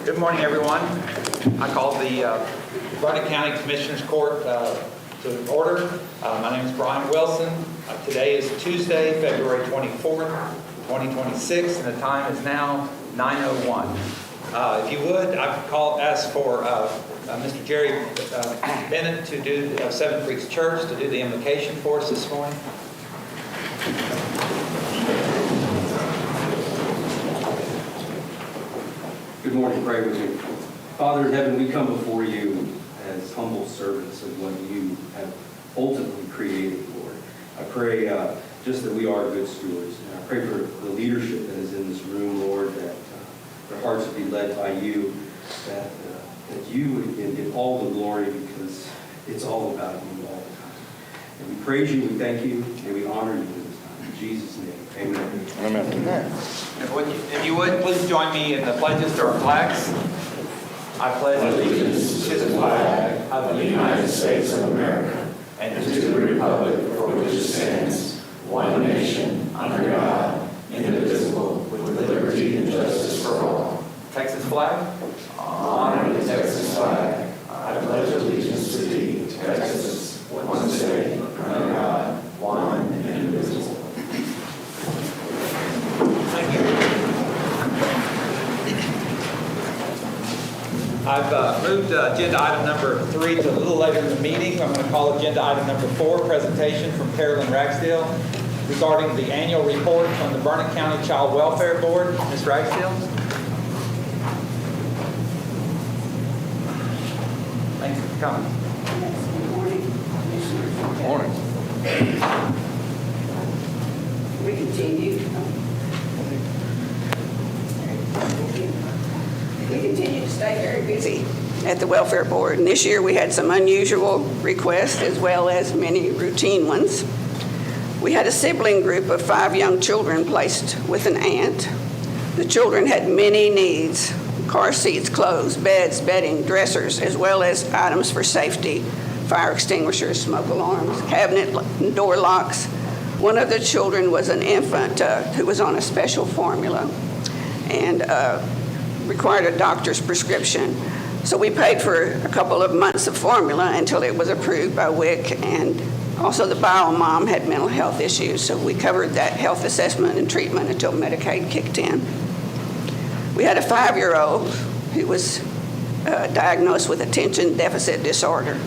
Good morning, everyone. I call the Burnett County Commissioners Court to order. My name is Brian Wilson. Today is Tuesday, February 24th, 2026, and the time is now 9:01. If you would, ask for Mr. Jerry Bennett to do Seven Creeks Church to do the invocation for us this morning. Good morning, pray with me. Father in heaven, we come before you as humble servants of what you have ultimately created, Lord. I pray just that we are good stewards. And I pray for the leadership that is in this room, Lord, that their hearts would be led by you, that you would again get all the glory because it's all about you all the time. And we praise you, we thank you, and we honor you this time. In Jesus' name, amen. Amen. If you would, please join me in the pledges to our flags. I pledge Allegiance to the flag of the United States of America and to the republic for which it stands, one nation, under God, indivisible, with liberty and justice for all. Texas flag. Honor the Texas flag. I pledge allegiance to thee, Texas, one state, under God, one and indivisible. Thank you. I've moved agenda item number 3 to a little later in the meeting. I'm going to call agenda item number 4, presentation from Carolyn Ragsdale regarding the annual report from the Burnett County Child Welfare Board. Ms. Ragsdale. Thanks for coming. Good morning. We continue to stay very busy at the Welfare Board. And this year we had some unusual requests as well as many routine ones. We had a sibling group of 5 young children placed with an aunt. The children had many needs, car seats, clothes, beds, bedding, dressers, as well as items for safety, fire extinguishers, smoke alarms, cabinet and door locks. One of the children was an infant who was on a special formula and required a doctor's prescription. So we paid for a couple of months of formula until it was approved by WIC, and also the bio mom had mental health issues, so we covered that health assessment and treatment until Medicaid kicked in. We had a 5-year-old who was diagnosed with attention deficit disorder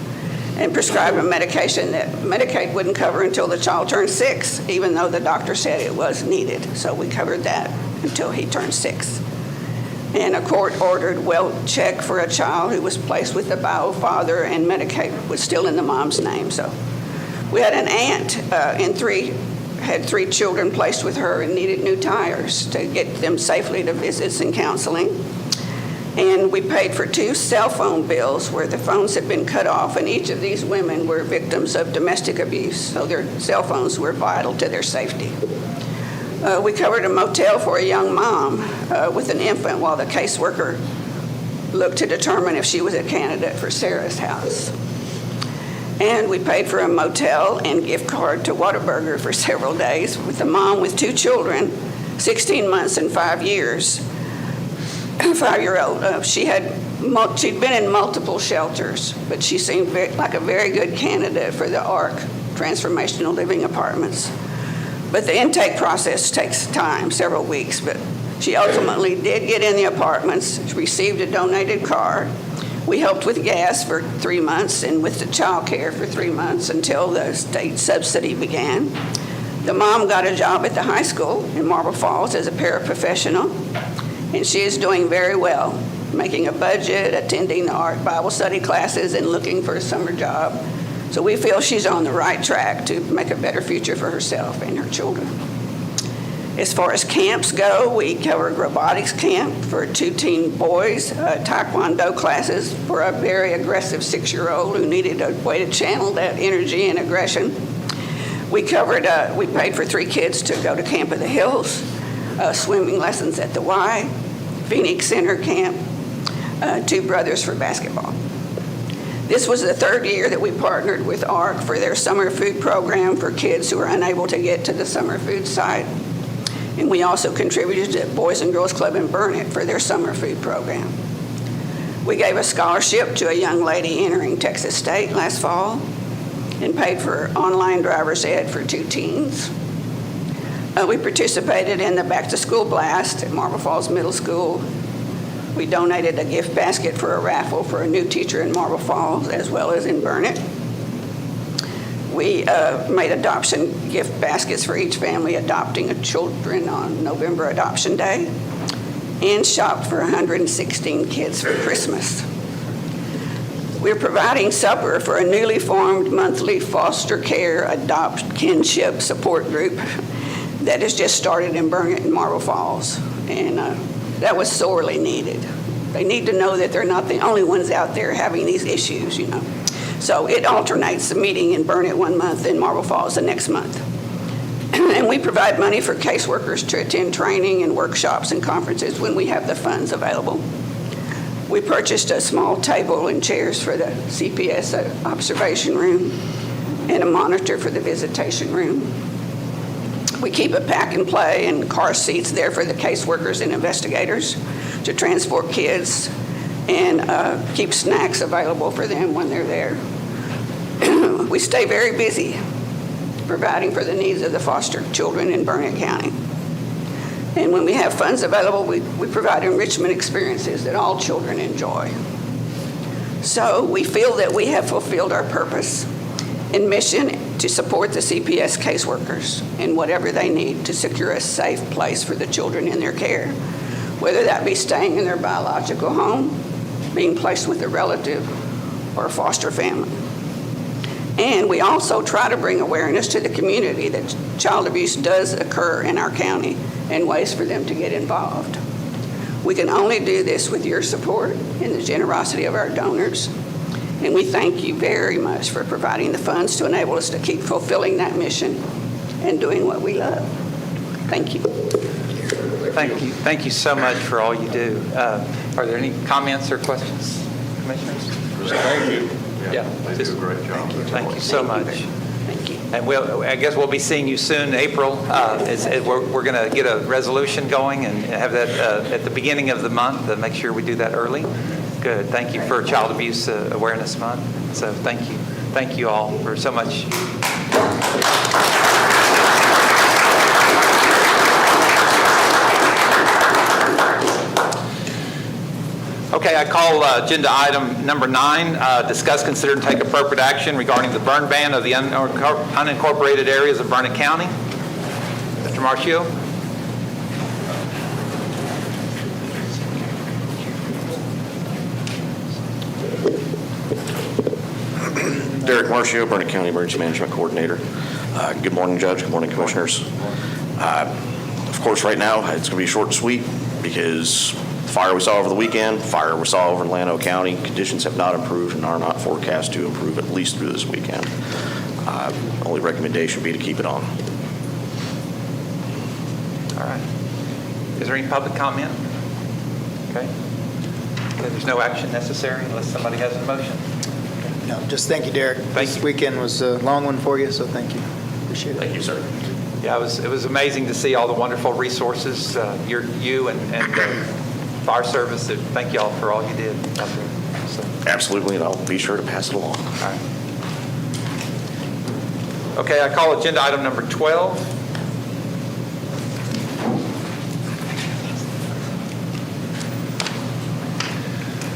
and prescribed a medication that Medicaid wouldn't cover until the child turned 6, even though the doctor said it was needed. So we covered that until he turned 6. And a court-ordered well check for a child who was placed with the bio father, and Medicaid was still in the mom's name. So we had an aunt had 3 children placed with her and needed new tires to get them safely to visits and counseling. And we paid for 2 cell phone bills where the phones had been cut off, and each of these women were victims of domestic abuse, so their cell phones were vital to their safety. We covered a motel for a young mom with an infant while the caseworker looked to determine if she was a candidate for Sarah's house. And we paid for a motel and gift card to Whataburger for several days with a mom with 2 children, 16 months and 5 years. 5-year-old. She'd been in multiple shelters, but she seemed like a very good candidate for the ARC Transformational Living Apartments. But the intake process takes time, several weeks, but she ultimately did get in the apartments. She received a donated car. We helped with gas for 3 months and with the child care for 3 months until the state subsidy began. The mom got a job at the high school in Marble Falls as a paraprofessional, and she is doing very well, making a budget, attending the art Bible study classes, and looking for a summer job. So we feel she's on the right track to make a better future for herself and her children. As far as camps go, we covered robotics camp for 2 teen boys, taekwondo classes for a very aggressive 6-year-old who needed a way to channel that energy and aggression. We paid for 3 kids to go to Camp of the Hills, swimming lessons at the Y, Phoenix Center Camp, 2 brothers for basketball. This was the 3rd year that we partnered with ARC for their summer food program for kids who were unable to get to the summer food site. And we also contributed to Boys and Girls Club in Burnett for their summer food program. We gave a scholarship to a young lady entering Texas State last fall and paid for online driver's ed for 2 teens. We participated in the Back to School Blast at Marble Falls Middle School. We donated a gift basket for a raffle for a new teacher in Marble Falls as well as in Burnett. We made adoption gift baskets for each family adopting children on November Adoption Day and shopped for 116 kids for Christmas. We're providing supper for a newly formed monthly foster care adopt kinship support group that has just started in Burnett and Marble Falls, and that was sorely needed. They need to know that they're not the only ones out there having these issues, you know. So it alternates, the meeting in Burnett one month and Marble Falls the next month. And we provide money for caseworkers to attend training and workshops and conferences when we have the funds available. We purchased a small table and chairs for the CPS observation room and a monitor for the visitation room. We keep a pack and play and car seats there for the caseworkers and investigators to transport kids, and keep snacks available for them when they're there. We stay very busy providing for the needs of the foster children in Burnett County. And when we have funds available, we provide enrichment experiences that all children enjoy. So we feel that we have fulfilled our purpose and mission to support the CPS caseworkers in whatever they need to secure a safe place for the children in their care, whether that be staying in their biological home, being placed with a relative, or a foster family. And we also try to bring awareness to the community that child abuse does occur in our county and ways for them to get involved. We can only do this with your support and the generosity of our donors. And we thank you very much for providing the funds to enable us to keep fulfilling that mission and doing what we love. Thank you. Thank you so much for all you do. Are there any comments or questions, commissioners? Thank you. Yeah. They do a great job. Thank you so much. Thank you. And I guess we'll be seeing you soon, April. We're going to get a resolution going and have that at the beginning of the month to make sure we do that early. Good. Thank you for Child Abuse Awareness Month. So thank you. Thank you all for so much. Okay, I call agenda item number 9, discuss, consider, and take appropriate action regarding the burn ban of the unincorporated areas of Burnett County. Mr. Marcio? Derek Marcio, Burnett County Emergency Management Coordinator. Good morning, Judge. Good morning, Commissioners. Of course, right now, it's going to be short and sweet because the fire we saw over the weekend, fire we saw over in Llano County, conditions have not improved and are not forecast to improve at least through this weekend. Only recommendation would be to keep it on. All right. Is there any public comment? Okay. There's no action necessary unless somebody has a motion. No, just thank you, Derek. Thank This you. weekend was a long one for you, so thank you. Appreciate it. Thank you, sir. Yeah, it was amazing to see all the wonderful resources, you and fire service. Thank you all for all you did out there. So, Absolutely, and I'll be sure to pass it along. all right. Okay, I call agenda item number 12.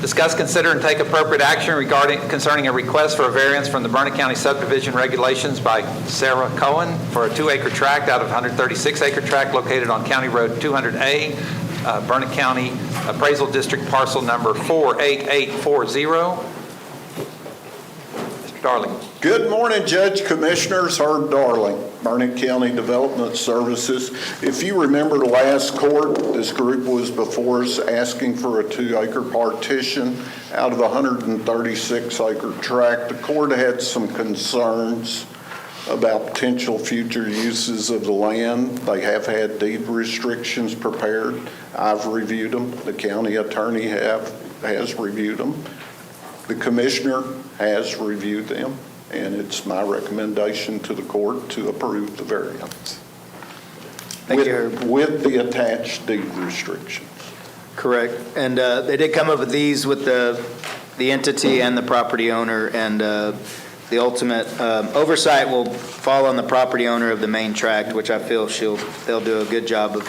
Discuss, consider, and take appropriate action concerning a request for a variance from the Burnett County subdivision regulations by Sarah Cohen for a 2-acre tract out of 136-acre tract located on County Road 200A, Burnett County Appraisal District parcel number 48840. Mr. Darling. Good morning, Judge, Commissioners. Herb Darling, Burnett County Development Services. If you remember the last court, this group was before us asking for a 2-acre partition out of a 136-acre tract. The court had some concerns about potential future uses of the land. They have had deed restrictions prepared. I've reviewed them. The county attorney has reviewed them. The commissioner has reviewed them. And it's my recommendation to the court to approve the variance. Thank you, Herb. With the attached deed restrictions. Correct. And they did come up with these with the entity and the property owner, and the ultimate oversight will fall on the property owner of the main tract, which I feel they'll do a good job of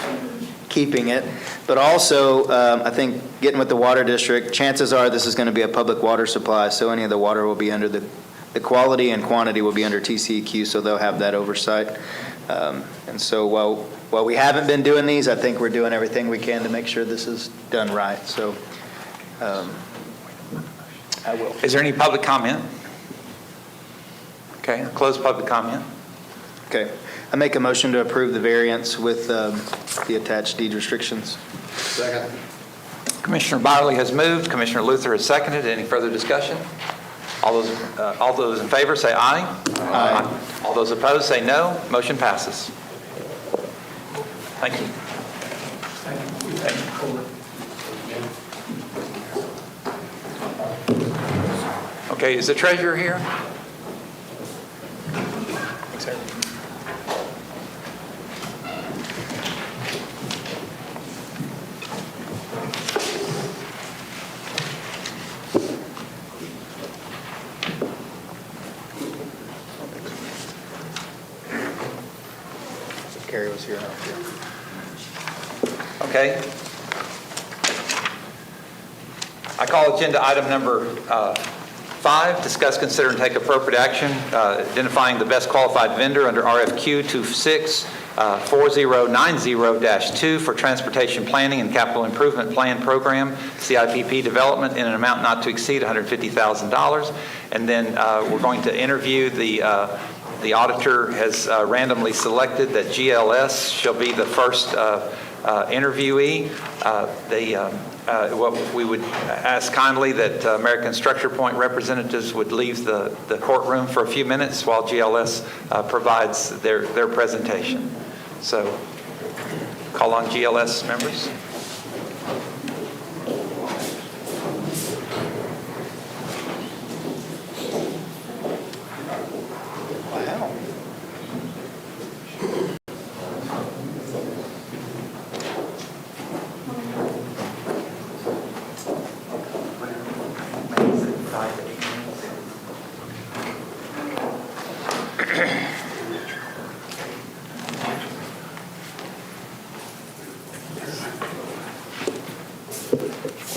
keeping it. But also, I think getting with the water district, chances are this is going to be a public water supply, so any of the water will be under the quality and quantity will be under TCEQ, so they'll have that oversight. And so while we haven't been doing these, I think we're doing everything we can to make sure this is done right. So I will. Is there any public comment? Okay, I'll close public comment. Okay. I make a motion to approve the variance with the attached deed restrictions. Second. Commissioner Byerly has moved. Commissioner Luther has seconded. Any further discussion? All those in favor say aye. Aye. All those opposed say no. Motion passes. Thank you. Okay, is the treasurer here? Carrie was here. Okay. I call agenda item number 5, discuss, consider, and take appropriate action identifying the best qualified vendor under RFQ 264090-2 for Transportation Planning and Capital Improvement Plan Program, CIPP development in an amount not to exceed $150,000. And then we're going to interview the auditor has randomly selected that GLS shall be the first interviewee. What we would ask kindly that American Structure Point representatives would leave the courtroom for a few minutes while GLS provides their presentation. So Call on GLS members. Wow.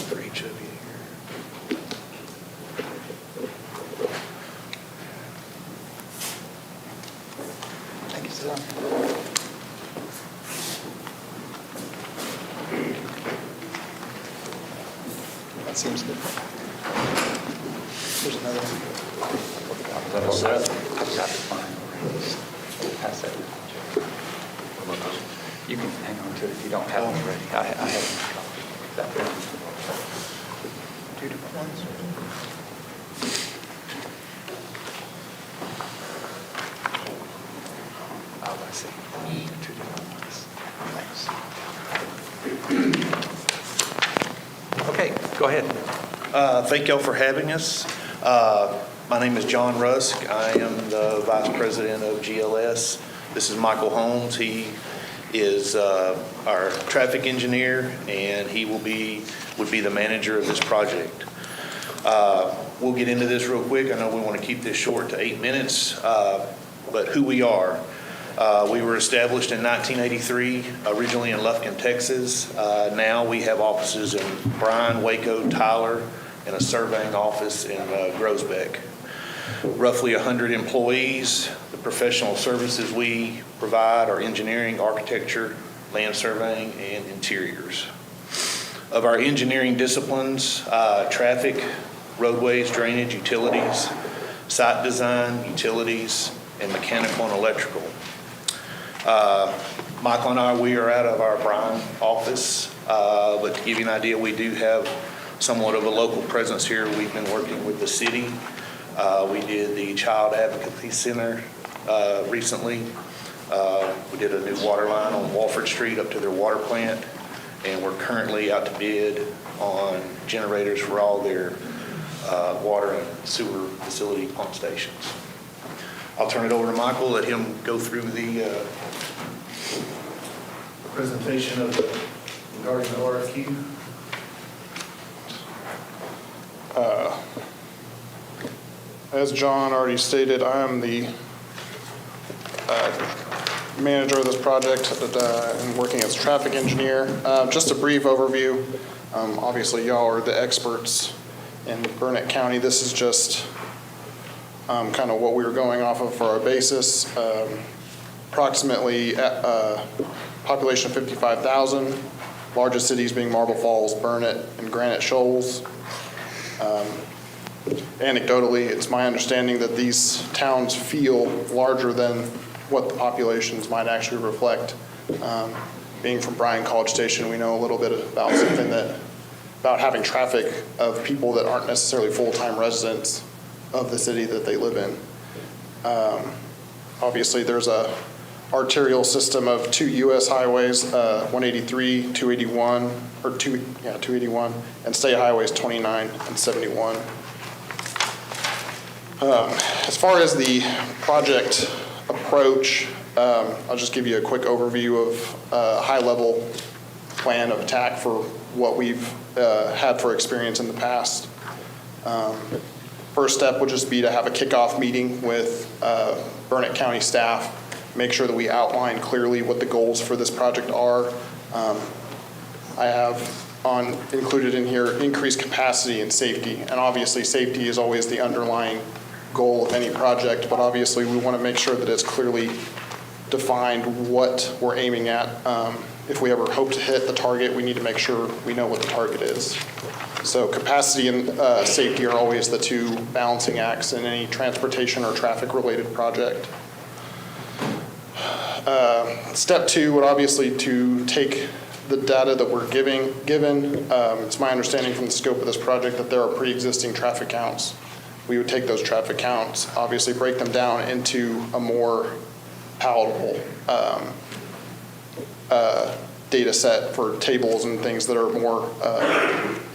For each of you here. Thank you, sir. That seems good. There's another one. I've got mine. Pass that. You can hang on to it if you don't have it ready. I have that there. Two different ones? Oh, I see. Two different ones. Thanks. Okay, go ahead. Thank y'all for having us. My name is John Rusk. I am the Vice President of GLS. This is Michael Holmes. He is our traffic engineer, and he would be the manager of this project. We'll get into this real quick. I know we want to keep this short to 8 minutes, but who we are. We were established in 1983, originally in Lufkin, Texas. Now we have offices in Bryan, Waco, Tyler, and a surveying office in Groesbeck. Roughly 100 employees. The professional services we provide are engineering, architecture, land surveying, and interiors. Of our engineering disciplines, traffic, roadways, drainage, utilities, site design, utilities, and mechanical and electrical. Michael and I, we are out of our Bryan office, but to give you an idea, we do have somewhat of a local presence here. We've been working with the city. We did the Child Advocacy Center recently. We did a new water line on Walford Street up to their water plant, and we're currently out to bid on generators for all their water and sewer facility pump stations. I'll turn it over to Michael, let him go through the presentation of regarding the RFQ. As John already stated, I am the manager of this project and working as traffic engineer. Just a brief overview. Obviously, y'all are the experts in Burnett County. This is just kind of what we were going off of for our basis. Approximately population of 55,000, largest cities being Marble Falls, Burnett, and Granite Shoals. Anecdotally, it's my understanding that these towns feel larger than what the populations might actually reflect. Being from Bryan College Station, we know a little bit about about having traffic of people that aren't necessarily full-time residents of the city that they live in. Obviously, there's a arterial system of 2 U.S. highways, 183, 281, 281, and state highways 29 and 71. As far as the project approach, I'll just give you a quick overview of a high-level plan of attack for what we've had for experience in the past. First step would just be to have a kickoff meeting with Burnett County staff, make sure that we outline clearly what the goals for this project are. I have included in here increased capacity and safety, and obviously safety is always the underlying goal of any project, but obviously we want to make sure that it's clearly defined what we're aiming at. If we ever hope to hit the target, we need to make sure we know what the target is. So capacity and safety are always the two balancing acts in any transportation or traffic-related project. Step 2 would obviously to take the data that we're given. It's my understanding from the scope of this project that there are pre-existing traffic counts. We would take those traffic counts, obviously break them down into a more palatable data set for tables and things that are more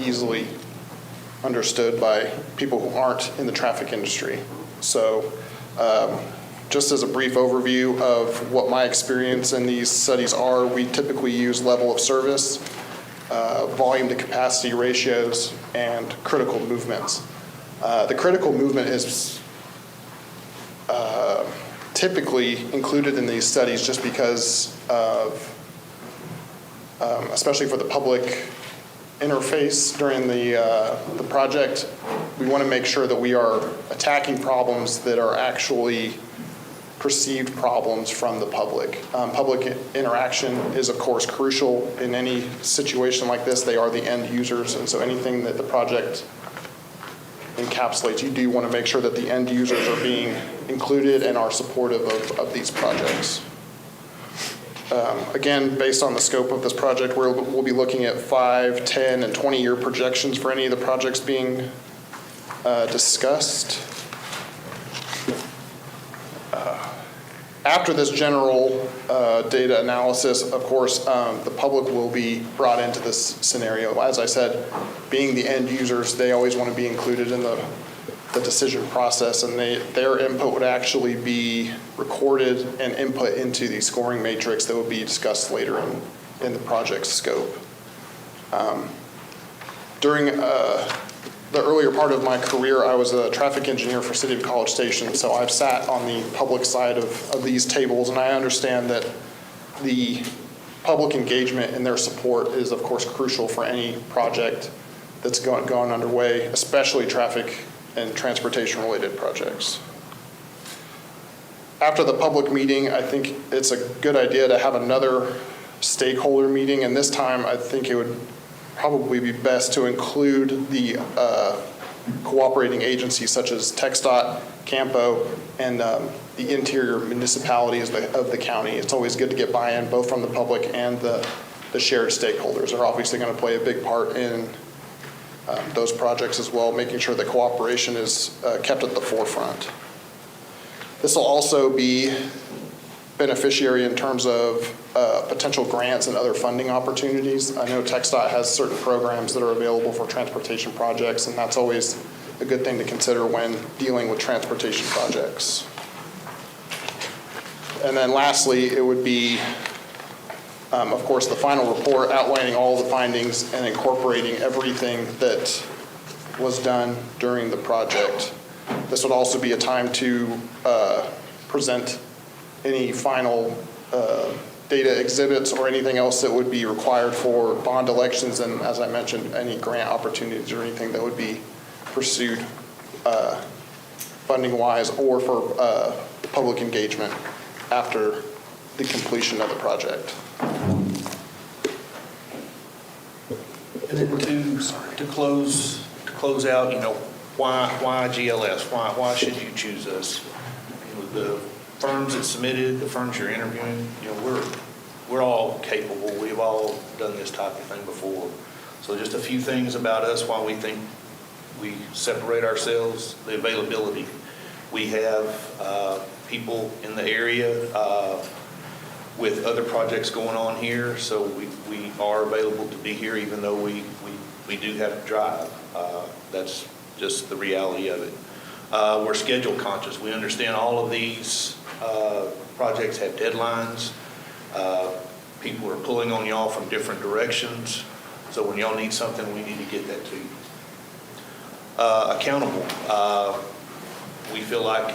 easily understood by people who aren't in the traffic industry. So just as a brief overview of what my experience in these studies are, we typically use level of service, volume to capacity ratios, and critical movements. The critical movement is typically included in these studies just because of, especially for the public interface during the project, we want to make sure that we are attacking problems that are actually perceived problems from the public. Public interaction is, of course, crucial in any situation like this. They are the end users, and so anything that the project encapsulates, you do want to make sure that the end users are being included and are supportive of these projects. Again, based on the scope of this project, we'll be looking at 5, 10, and 20-year projections for any of the projects being discussed. After this general data analysis, of course, the public will be brought into this scenario. As I said, being the end users, they always want to be included in the decision process, and their input would actually be recorded and input into the scoring matrix that will be discussed later in the project's scope. During the earlier part of my career, I was a traffic engineer for City of College Station, so I've sat on the public side of these tables, and I understand that the public engagement and their support is, of course, crucial for any project that's going underway, especially traffic and transportation-related projects. After the public meeting, I think it's a good idea to have another stakeholder meeting, and this time I think it would probably be best to include the cooperating agencies such as TxDOT, Campo, and the interior municipalities of the county. It's always good to get buy-in both from the public and the shared stakeholders. They're obviously going to play a big part in those projects as well, making sure that cooperation is kept at the forefront. This will also be beneficiary in terms of potential grants and other funding opportunities. I know TxDOT has certain programs that are available for transportation projects, and that's always a good thing to consider when dealing with transportation projects. And then lastly, it would be, of course, the final report outlining all the findings and incorporating everything that was done during the project. This would also be a time to present any final data exhibits or anything else that would be required for bond elections, and as I mentioned, any grant opportunities or anything that would be pursued funding-wise or for public engagement after the completion of the project. And then to close out, why GLS? Why should you choose us? The firms that submitted, the firms you're interviewing, we're all capable. We've all done this type of thing before. So just a few things about us, why we think we separate ourselves: the availability. We have people in the area with other projects going on here, so we are available to be here even though we do have to drive. That's just the reality of it. We're schedule conscious. We understand all of these projects have deadlines. People are pulling on y'all from different directions. So when y'all need something, we need to get that to you. Accountable. We feel like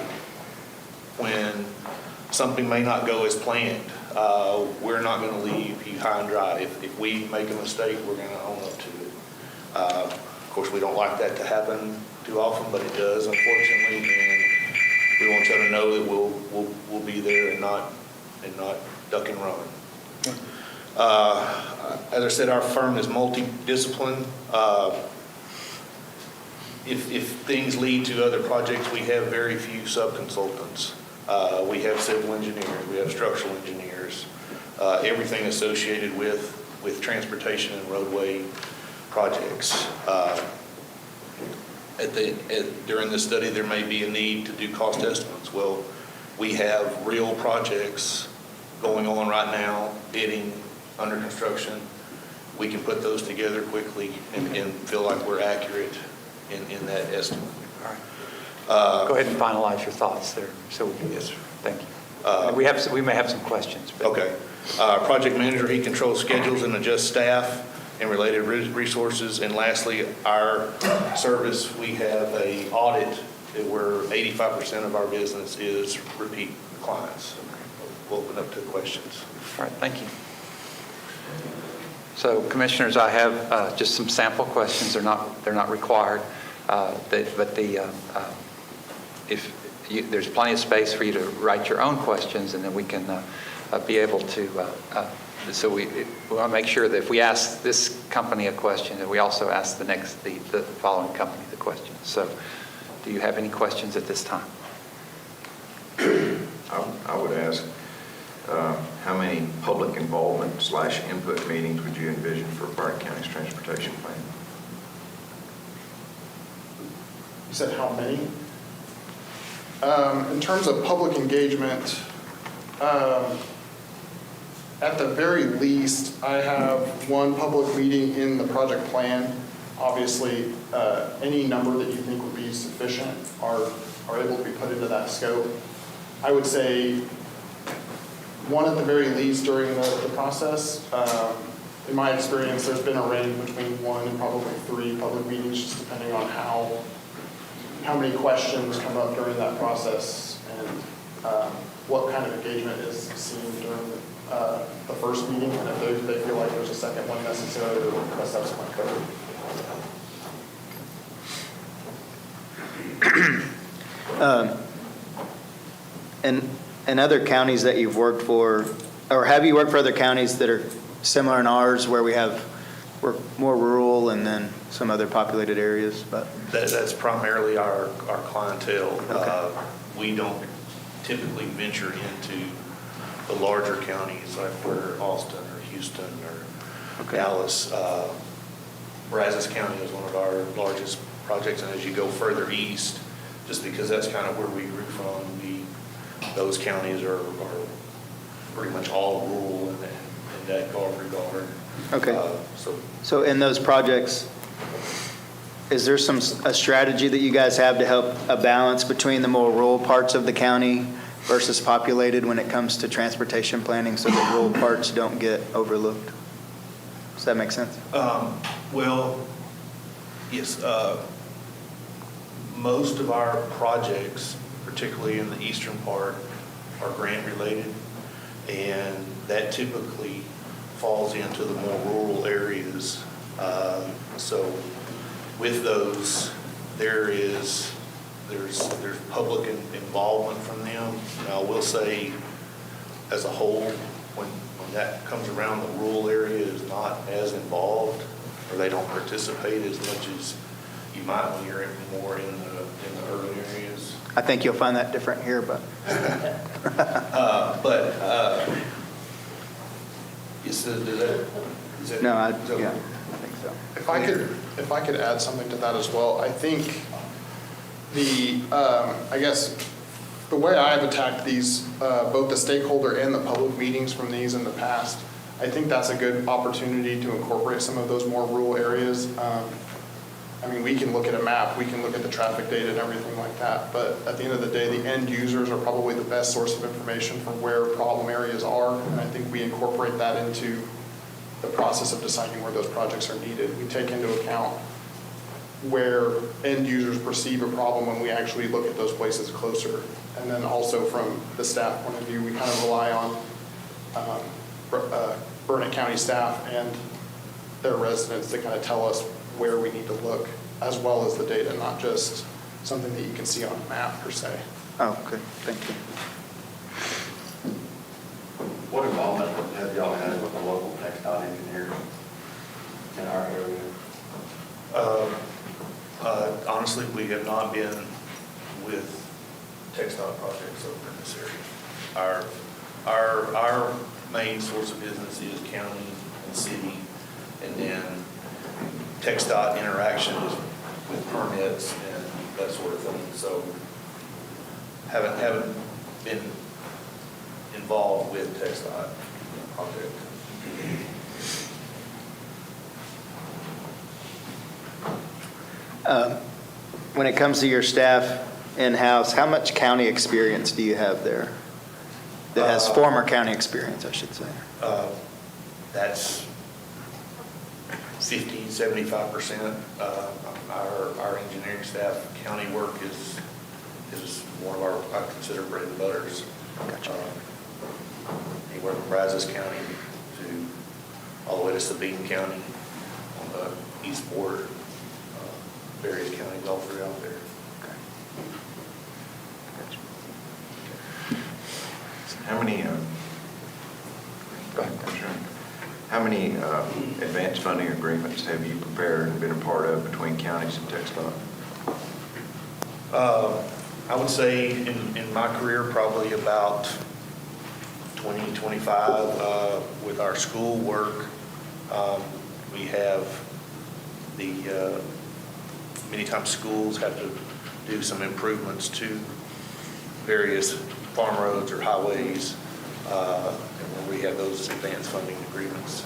when something may not go as planned, we're not going to leave you high and dry. If we make a mistake, we're going to own up to it. Of course, we don't like that to happen too often, but it does, unfortunately, and we want you to know that we'll be there and not duck and run. As I said, our firm is multidisciplined. If things lead to other projects, we have very few subconsultants. We have civil engineers, we have structural engineers, everything associated with transportation and roadway projects. During the study, there may be a need to do cost estimates. Well, we have real projects going on right now, bidding under construction, we can put those together quickly and feel like we're accurate in that estimate. All right. Go ahead and finalize your thoughts there. So we can, Yes, sir. thank you. We may have some questions. But Okay. Project manager, he controls schedules and adjusts staff and related resources. And lastly, our service, we have a audit where 85% of our business is repeat clients. We'll open up to questions. All right, thank you. So Commissioners, I have just some sample questions. They're not required, there's plenty of space for you to write your own questions, and then we can be able to. So we want to make sure that if we ask this company a question, that we also ask the following company the question. So, do you have any questions at this time? I would ask, how many public involvement / input meetings would you envision for Burke County's transportation plan? You said how many? In terms of public engagement, at the very least, I have one public meeting in the project plan. Obviously, any number that you think would be sufficient are able to be put into that scope. I would say one at the very least during the process. In my experience, there's been a range between 1 and probably 3 public meetings, just depending on how many questions come up during that process and what kind of engagement is seen during the first meeting, and if they feel like there's a second one necessary or a subsequent code. And other counties that you've worked for, or have you worked for other counties that are similar in ours where we're more rural and then some other populated areas? But That's primarily our clientele. Okay. We don't typically venture into the larger counties like where Austin or Houston or Okay. Dallas. Brazos County is one of our largest projects, and as you go further east, just because that's kind of where we grew from, those counties are pretty much all rural in that regard. Okay. So So in those projects, is there a strategy that you guys have to help a balance between the more rural parts of the county versus populated when it comes to transportation planning so that rural parts don't get overlooked? Does that make sense? Well, yes. Most of our projects, particularly in the eastern part, are grant-related, and that typically falls into the more rural areas. So with those, there's public involvement from them. Now, I will say, as a whole, when that comes around, the rural area is not as involved, or they don't participate as much as you might when you're more in the urban areas. I think you'll find that different here, but. Is that? No, I so- think so. If I could add something to that as well, I think I guess the way I've attacked these, both the stakeholder and the public meetings from these in the past, I think that's a good opportunity to incorporate some of those more rural areas. I mean, we can look at a map, we can look at the traffic data and everything like that, but at the end of the day, the end users are probably the best source of information for where problem areas are, and I think we incorporate that into the process of deciding where those projects are needed. We take into account where end users perceive a problem when we actually look at those places closer. And then also from the staff point of view, we kind of rely on Burnett County staff and their residents to kind of tell us where we need to look, as well as the data, not just something that you can see on a map per se. Oh, good, thank you. What involvement have y'all had with the local TxDOT engineers in our area? Honestly, we have not been with TxDOT projects over in this area. Our main source of business is county and city, and then TxDOT interaction is with permits and that sort of thing. So haven't been involved with TxDOT project. When it comes to your staff in-house, how much county experience do you have there? That has former county experience, I should say. That's 50, 75%. Our engineering staff, county work is one of our, I consider bread and butters. Anywhere from Brazos County to all the way to Sabine County on the east border, various counties all throughout there. How many, how many advanced funding agreements have you prepared and been a part of between counties and TxDOT? I would say in my career, probably about 20, 25 with our school work. We have many times schools have to do some improvements to various farm roads or highways, and when we have those advanced funding agreements,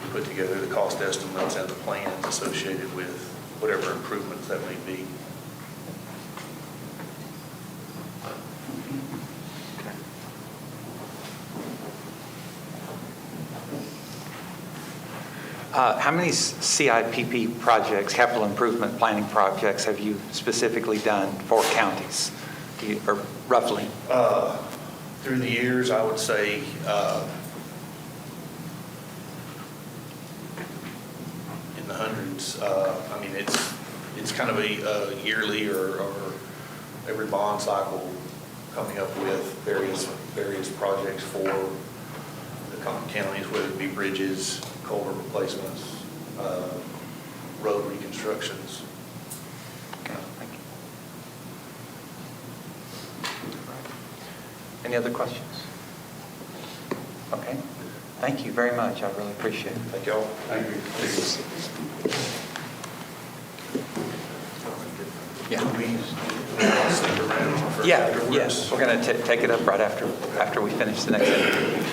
we put together the cost estimates and the plans associated with whatever improvements that may be. How many CIPP projects, capital improvement planning projects, have you specifically done for counties, or roughly? Through the years, I would say in the hundreds. I mean, it's kind of a yearly or every bond cycle coming up with various projects for the counties, whether it be bridges, culvert replacements, road reconstructions. Okay, thank you. Any other questions? Okay, thank you very much. I really appreciate it. Thank y'all. Thank you. Yeah. Stick around for Yeah, afterwards. yes, we're going to take it up right after we finish the next interview.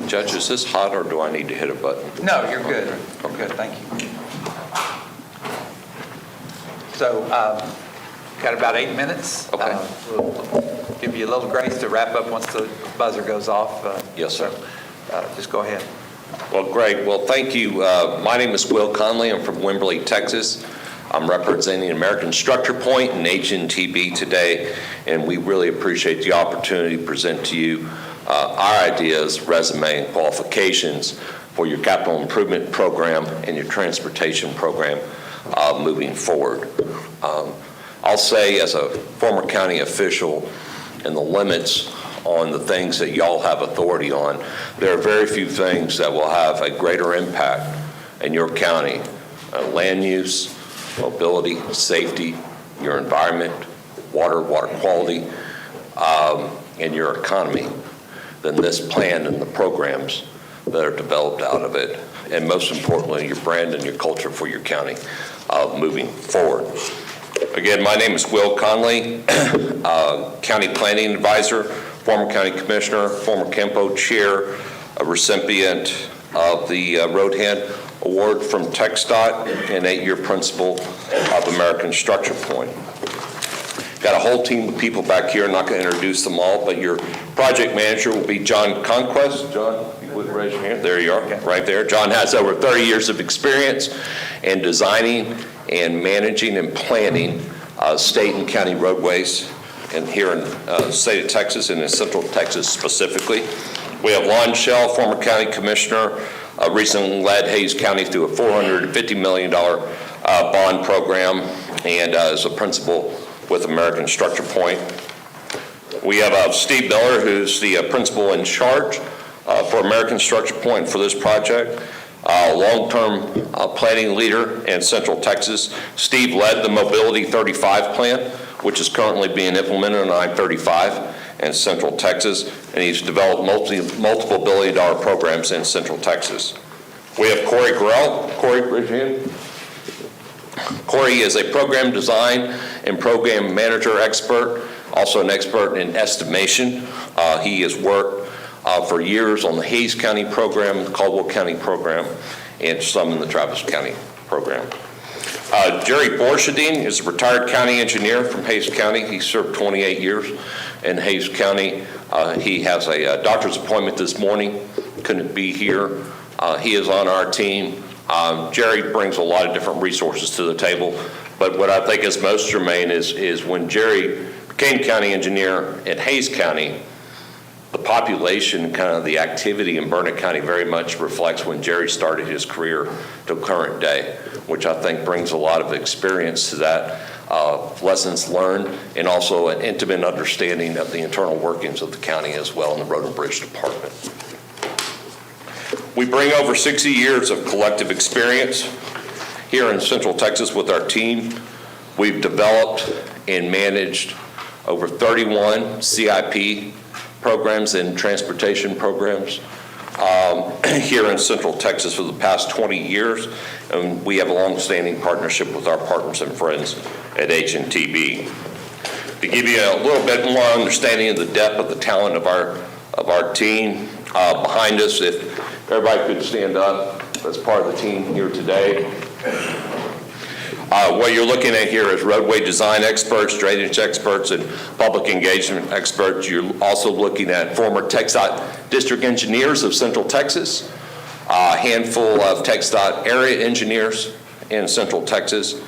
Judge, is this hot or do I need to hit a button? No, you're good. You're good, thank you. So, got about 8 minutes. Okay. We'll give you a little grace to wrap up once the buzzer goes off. Yes, sir. So, just go ahead. Well, great. Well, thank you. My name is Will Conley. I'm from Wimberley, Texas. I'm representing American Structure Point and HNTB today, and we really appreciate the opportunity to present to you our ideas, resume, and qualifications for your capital improvement program and your transportation program moving forward. I'll say, as a former county official, in the limits on the things that y'all have authority on, there are very few things that will have a greater impact in your county. Land use, mobility, safety, your environment, water quality, and your economy than this plan and the programs that are developed out of it, and most importantly, your brand and your culture for your county moving forward. Again, my name is Will Conley, County Planning Advisor, former County Commissioner, former KEMPO Chair, a recipient of the Road Hand Award from TxDOT and 8-year principal of American Structure Point. Got a whole team of people back here, I'm not going to introduce them all, but your project manager will be John Conquest. John, you would raise your hand. There you are, right there. John has over 30 years of experience in designing and managing and planning state and county roadways, and here in the state of Texas and in Central Texas specifically. We have Lon Shell, former county commissioner, recently led Hays County through a $450 million bond program, and is a principal with American Structure Point. We have Steve Miller, who's the principal in charge for American Structure Point for this project, long-term planning leader in Central Texas. Steve led the Mobility 35 plan, which is currently being implemented on I-35 in Central Texas, and he's developed multiple billion-dollar programs in Central Texas. We have Corey Grell. Corey, raise your hand. Corey is a program design and program manager expert, also an expert in estimation. He has worked for years on the Hays County program, the Caldwell County program, and some in the Travis County program. Jerry Borshadine is a retired county engineer from Hays County. He served 28 years in Hays County. He has a doctor's appointment this morning, couldn't be here. He is on our team. Jerry brings a lot of different resources to the table, but what I think is most germane is when Jerry became county engineer at Hays County, the population, kind of the activity in Burnett County very much reflects when Jerry started his career to current day, which I think brings a lot of experience to that, lessons learned, and also an intimate understanding of the internal workings of the county as well in the Road and Bridge Department. We bring over 60 years of collective experience here in Central Texas with our team. We've developed and managed over 31 CIP programs and transportation programs here in Central Texas for the past 20 years, and we have a long-standing partnership with our partners and friends at H&TB. To give you a little bit more understanding of the depth of the talent of our team, behind us, if everybody could stand up, that's part of the team here today. What you're looking at here is roadway design experts, drainage experts, and public engagement experts. You're also looking at former TxDOT district engineers of Central Texas, a handful of TxDOT area engineers in Central Texas,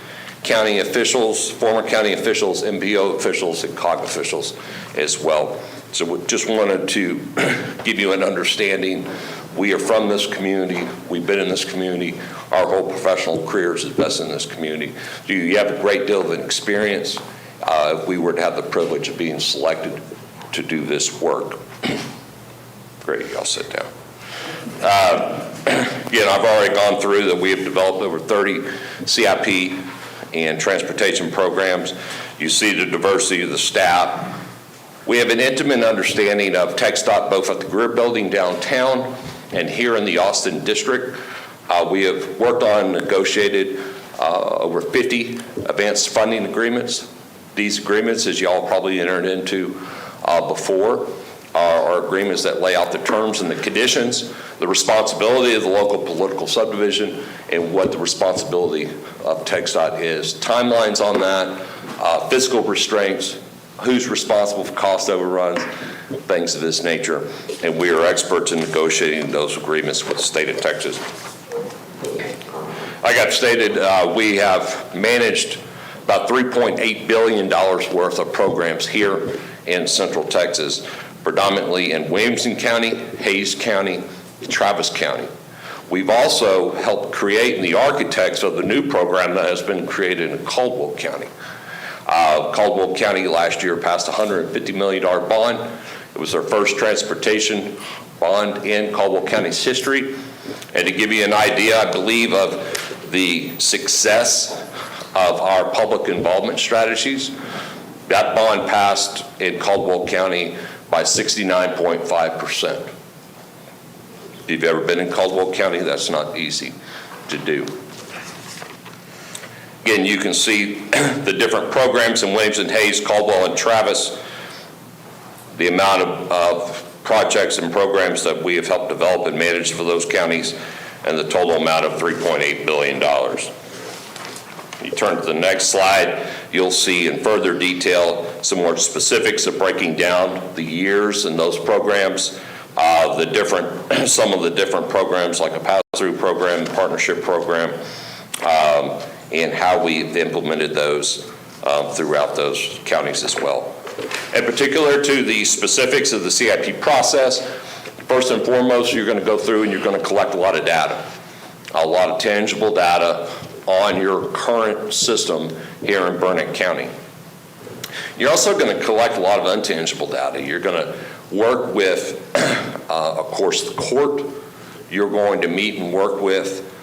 county officials, former county officials, MPO officials, and COG officials as well. So we just wanted to give you an understanding. We are from this community. We've been in this community our whole professional careers is best in this community. So you have a great deal of experience if we were to have the privilege of being selected to do this work. Great, y'all sit down. Again, I've already gone through that we have developed over 30 CIP and transportation programs. You see the diversity of the staff. We have an intimate understanding of TxDOT both at the Greer Building downtown and here in the Austin District. We have worked on, negotiated over 50 advanced funding agreements. These agreements, as y'all probably entered into before, are agreements that lay out the terms and the conditions, the responsibility of the local political subdivision, and what the responsibility of TxDOT is. Timelines on that, fiscal restraints, who's responsible for cost overruns, things of this nature. And we are experts in negotiating those agreements with the state of Texas. Like I've stated, we have managed about $3.8 billion worth of programs here in Central Texas, predominantly in Williamson County, Hays County, Travis County. We've also helped create the architects of the new program that has been created in Caldwell County. Caldwell County last year passed a $150 million bond. It was their first transportation bond in Caldwell County's history. And to give you an idea, I believe, of the success of our public involvement strategies, that bond passed in Caldwell County by 69.5%. If you've ever been in Caldwell County, that's not easy to do. Again, you can see the different programs in Williamson, Hays, Caldwell, and Travis, the amount of projects and programs that we have helped develop and manage for those counties, and the total amount of $3.8 billion. You turn to the next slide, you'll see in further detail some more specifics of breaking down the years in those programs, some of the different programs like a pass-through program, partnership program, and how we've implemented those throughout those counties as well. In particular to the specifics of the CIP process, first and foremost, you're going to go through and you're going to collect a lot of data, a lot of tangible data on your current system here in Burnett County. You're also going to collect a lot of intangible data. You're going to work with, of course, the court. You're going to meet and work with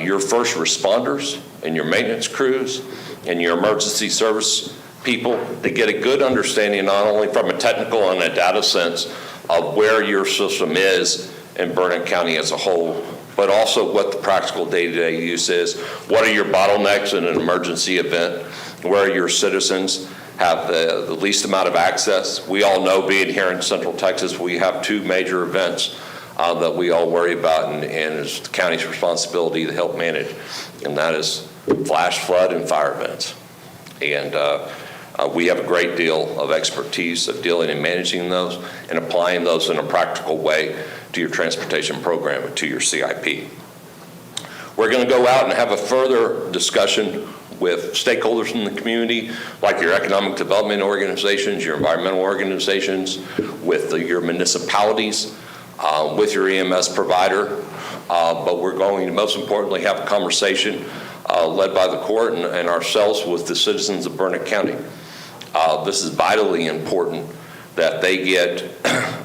your first responders and your maintenance crews and your emergency service people to get a good understanding, not only from a technical and a data sense of where your system is in Burnett County as a whole, but also what the practical day-to-day use is. What are your bottlenecks in an emergency event? Where your citizens have the least amount of access? We all know, being here in Central Texas, we have two major events that we all worry about, and it's the county's responsibility to help manage, and that is flash flood and fire events. And we have a great deal of expertise of dealing and managing those and applying those in a practical way to your transportation program and to your CIP. We're going to go out and have a further discussion with stakeholders in the community, like your economic development organizations, your environmental organizations, with your municipalities, with your EMS provider. But we're going to most importantly have a conversation led by the court and ourselves with the citizens of Burnett County. This is vitally important that they get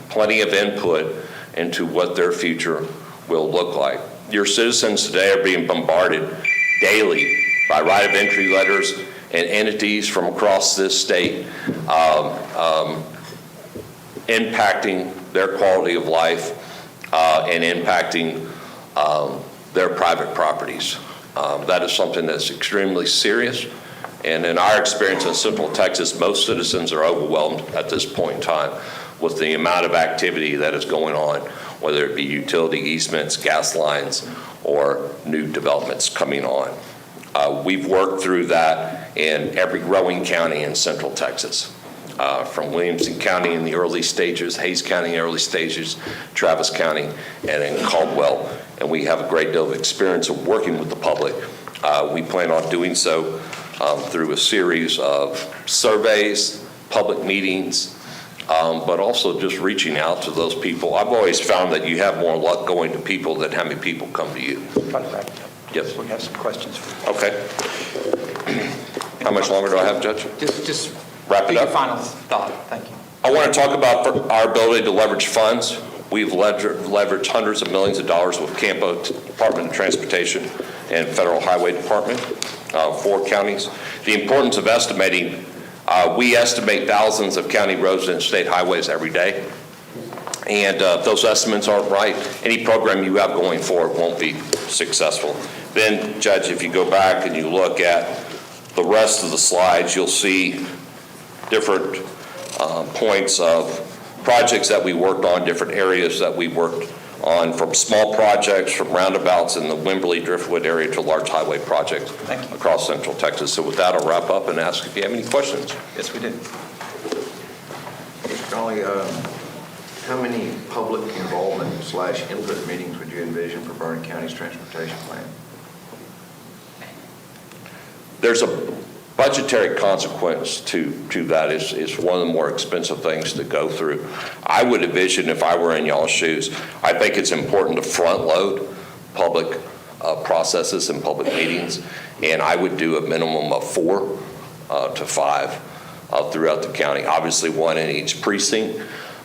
plenty of input into what their future will look like. Your citizens today are being bombarded daily by right of entry letters and entities from across this state impacting their quality of life and impacting their private properties. That is something that's extremely serious. And in our experience in Central Texas, most citizens are overwhelmed at this point in time with the amount of activity that is going on, whether it be utility easements, gas lines, or new developments coming on. We've worked through that in every growing county in Central Texas, from Williamson County in the early stages, Hays County in the early stages, Travis County, and in Caldwell. And we have a great deal of experience of working with the public. We plan on doing so through a series of surveys, public meetings, but also just reaching out to those people. I've always found that you have more luck going to people than having people come to you. Yes. We have some questions for you. Okay. How much longer do I have, Judge? Just Wrap it your up. final thought. Thank you. I want to talk about our ability to leverage funds. We've leveraged hundreds of millions of dollars with Campo Department of Transportation and Federal Highway Department, 4 counties. The importance of estimating, we estimate thousands of county roads and state highways every day. And if those estimates aren't right, any program you have going forward won't be successful. Then, Judge, if you go back and you look at the rest of the slides, you'll see different points of projects that we worked on, different areas that we worked on, from small projects, from roundabouts in the Wimberley Driftwood area to large highway projects across Central Texas. So with that, I'll wrap up and ask if you have any questions. Yes, we did. Mr. Connolly, how many public involvement / input meetings would you envision for Burnett County's transportation plan? There's a budgetary consequence to that. Is one of the more expensive things to go through. I would envision, if I were in y'all's shoes, I think it's important to front load public processes and public meetings, and I would do a minimum of 4 to 5 throughout the county. Obviously 1 in each precinct,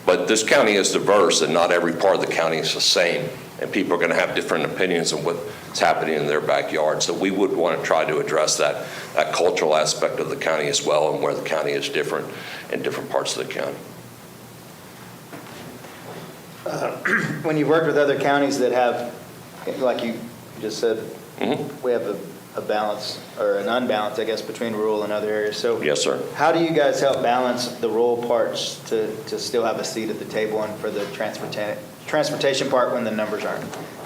but this county is diverse and not every part of the county is the same, and people are going to have different opinions on what's happening in their backyard. So we would want to try to address that cultural aspect of the county as well, and where the county is different in different parts of the county. When you've worked with other counties that have, like you just said, we have a balance, or an unbalance, I guess, between rural and other areas. So Yes, sir. how do you guys help balance the rural parts to still have a seat at the table and for the transportation part when the numbers aren't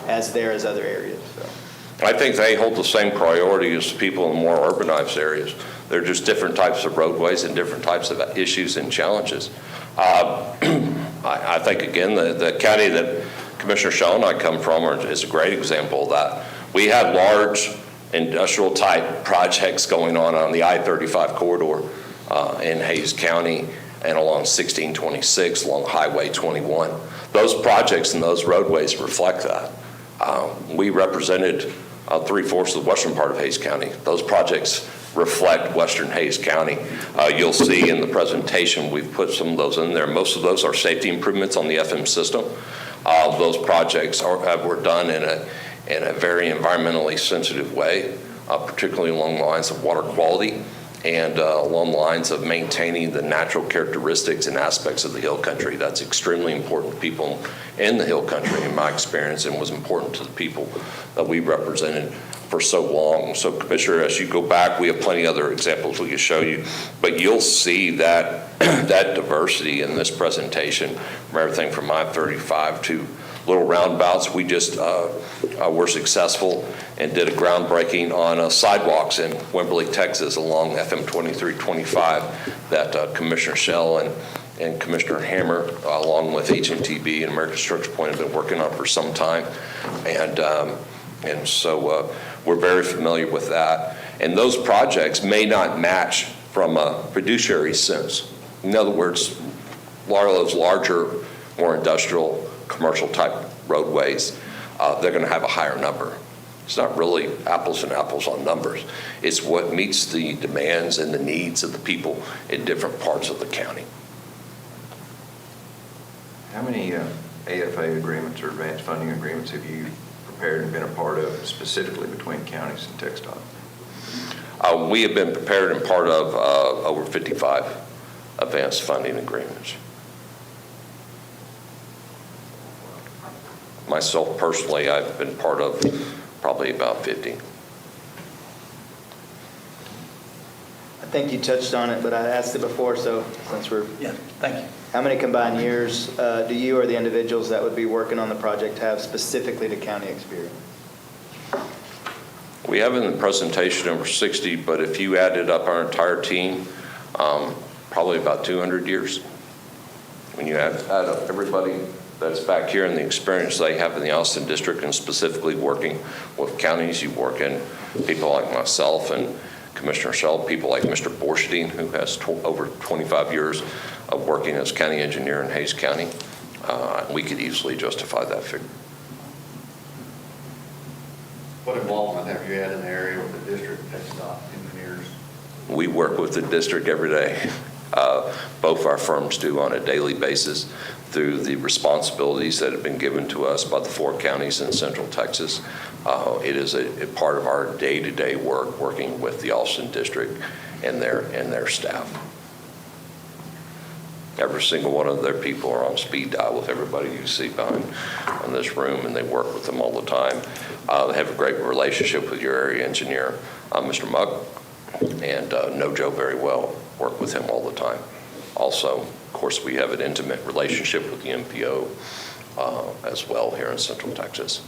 as there as other areas? So. I think they hold the same priority as people in more urbanized areas. They're just different types of roadways and different types of issues and challenges. I think, again, the county that Commissioner Shaw and I come from is a great example of that. We have large industrial type projects going on the I-35 corridor in Hayes County and along 1626, along Highway 21. Those projects and those roadways reflect that. We represented 3/4 of the western part of Hayes County. Those projects reflect western Hayes County. You'll see in the presentation, we've put some of those in there. Most of those are safety improvements on the FM system. Those projects were done in a very environmentally sensitive way, particularly along the lines of water quality and along the lines of maintaining the natural characteristics and aspects of the hill country. That's extremely important to people in the hill country, in my experience, and was important to the people that we represented for so long. So, Commissioner, as you go back, we have plenty of other examples we can show you, but you'll see that that diversity in this presentation, from everything from I-35 to little roundabouts. We just were successful and did a groundbreaking on sidewalks in Wimberley, Texas, along FM 2325 that Commissioner Shell and Commissioner Hammer, along with HMTB and American Structure Point, have been working on for some time. And so we're very familiar with that. And those projects may not match from a fiduciary sense. In other words, a lot of those larger, more industrial, commercial type roadways, they're going to have a higher number. It's not really apples and apples on numbers. It's what meets the demands and the needs of the people in different parts of the county. How many AFA agreements or advanced funding agreements have you prepared and been a part of specifically between counties and TxDOT? We have been prepared and part of over 55 advanced funding agreements. Myself personally, I've been part of probably about 50. I think you touched on it, but I asked it before, so since we're... Yeah, thank you. How many combined years do you or the individuals that would be working on the project have specifically to county experience? We have in the presentation over 60, but if you added up our entire team, probably about 200 years. When you add up everybody that's back here and the experience they have in the Austin District and specifically working with counties, you work in people like myself and Commissioner Shell, people like Mr. Borstein, who has over 25 years of working as county engineer in Hayes County. We could easily justify that figure. What involvement have you had in the area with the district TxDOT engineers? We work with the district every day. Both our firms do on a daily basis through the responsibilities that have been given to us by the 4 counties in Central Texas. It is a part of our day-to-day work, working with the Austin District and their staff. Every single one of their people are on speed dial with everybody you see behind in this room, and they work with them all the time. They have a great relationship with your area engineer, Mr. Muck, and know Joe very well, work with him all the time. Also, of course, we have an intimate relationship with the MPO as well here in Central Texas.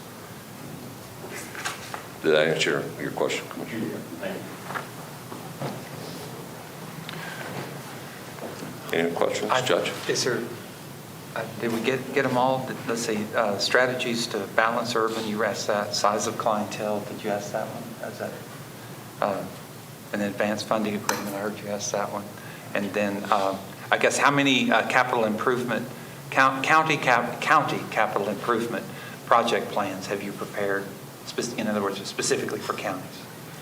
Did that answer your question, Commissioner? Thank you. Any questions, Judge? Is there, did we get them all? Let's see, strategies to balance urban, you asked that. Size of clientele, did you ask that one? Is that an advanced funding agreement? I heard you ask that one. And then I guess how many capital improvement, county capital improvement project plans have you prepared, in other words, specifically for counties?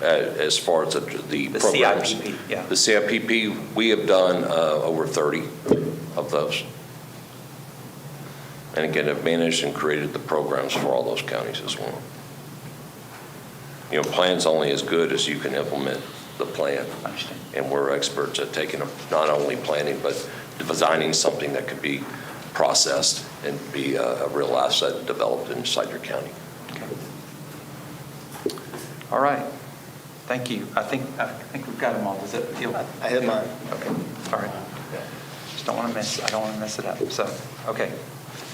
As far as the programs, CIPP, yeah. The CIPP, we have done over 30 of those. And again, have managed and created the programs for all those counties as well. You know, plan's only as good as you can implement the plan. I understand. And we're experts at taking not only planning, but designing something that could be processed and be a real asset developed inside your county. Okay. All right. Thank you. I think we've got them all. Does it feel? I hit mine. Okay, all right. Just don't want to miss, I don't want to mess it up. So, okay.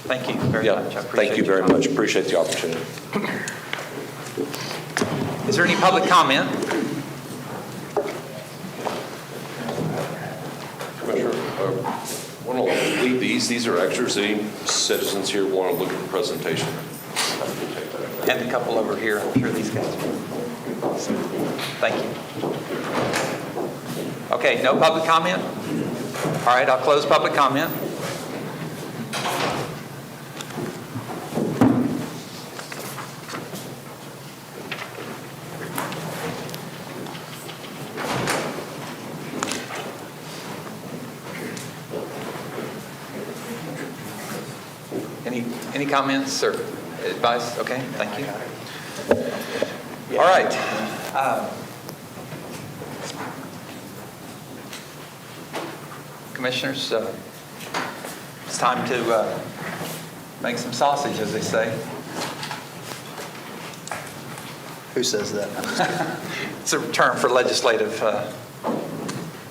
Thank you very Yeah, much. I thank appreciate you your very time. much. Appreciate the opportunity. Is there any public comment? Commissioner, want to leave these? These are extras. Any citizens here want to look at the presentation? And a couple over here, I'm sure these guys will. Thank you. Okay, no public comment? All right, I'll close public comment. Any comments or advice? Okay, thank you. All right. Commissioners, it's time to make some sausage, as they say. Who says that? It's a term for legislative,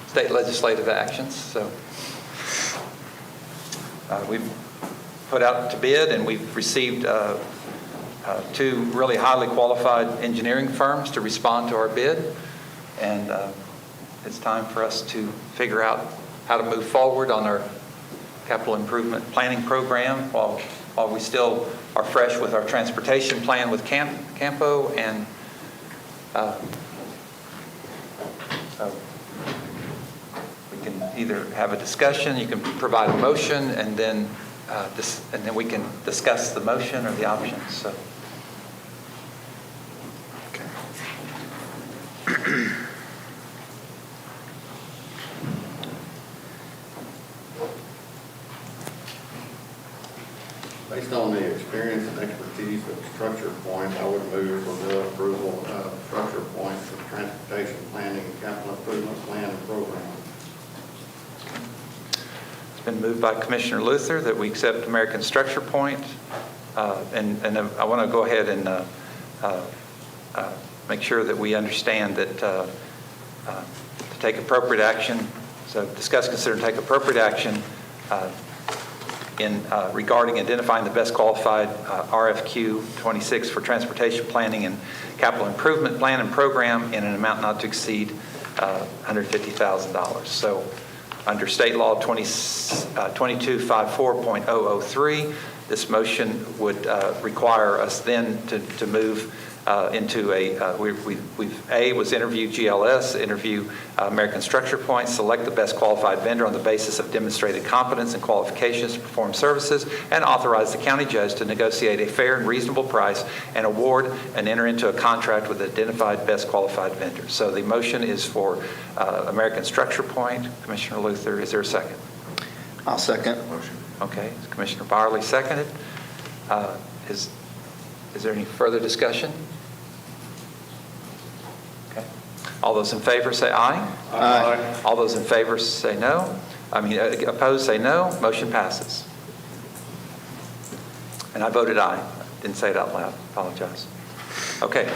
state legislative actions. So we've put out to bid, and we've received two really highly qualified engineering firms to respond to our bid. And it's time for us to figure out how to move forward on our capital improvement planning program while we still are fresh with our transportation plan with Campo. And so we can either have a discussion, you can provide a motion, and then we can discuss the motion or the options. So. Based on the experience and expertise of Structure Point, I would move for the approval of Structure Point for transportation planning and capital improvement plan and program. It's been moved by Commissioner Luther that we accept American Structure Point. And I want to go ahead and make sure that we understand that to take appropriate action, so discuss, consider, and take appropriate action regarding identifying the best qualified RFQ 26 for transportation planning and capital improvement plan and program in an amount not to exceed $150,000. So under state law 2254.003, this motion would require us then to move into A was interview GLS, interview American Structure Point, select the best qualified vendor on the basis of demonstrated competence and qualifications to perform services, and authorize the county judge to negotiate a fair and reasonable price and award and enter into a contract with the identified best qualified vendor. So the motion is for American Structure Point. Commissioner Luther, is there a second? I'll second. Okay, Commissioner Barley seconded. Is there any further discussion? Okay. All those in favor say aye. Aye. All those in favor say no. Opposed say no. Motion passes. And I voted aye. Didn't say it out loud. Apologize. Okay.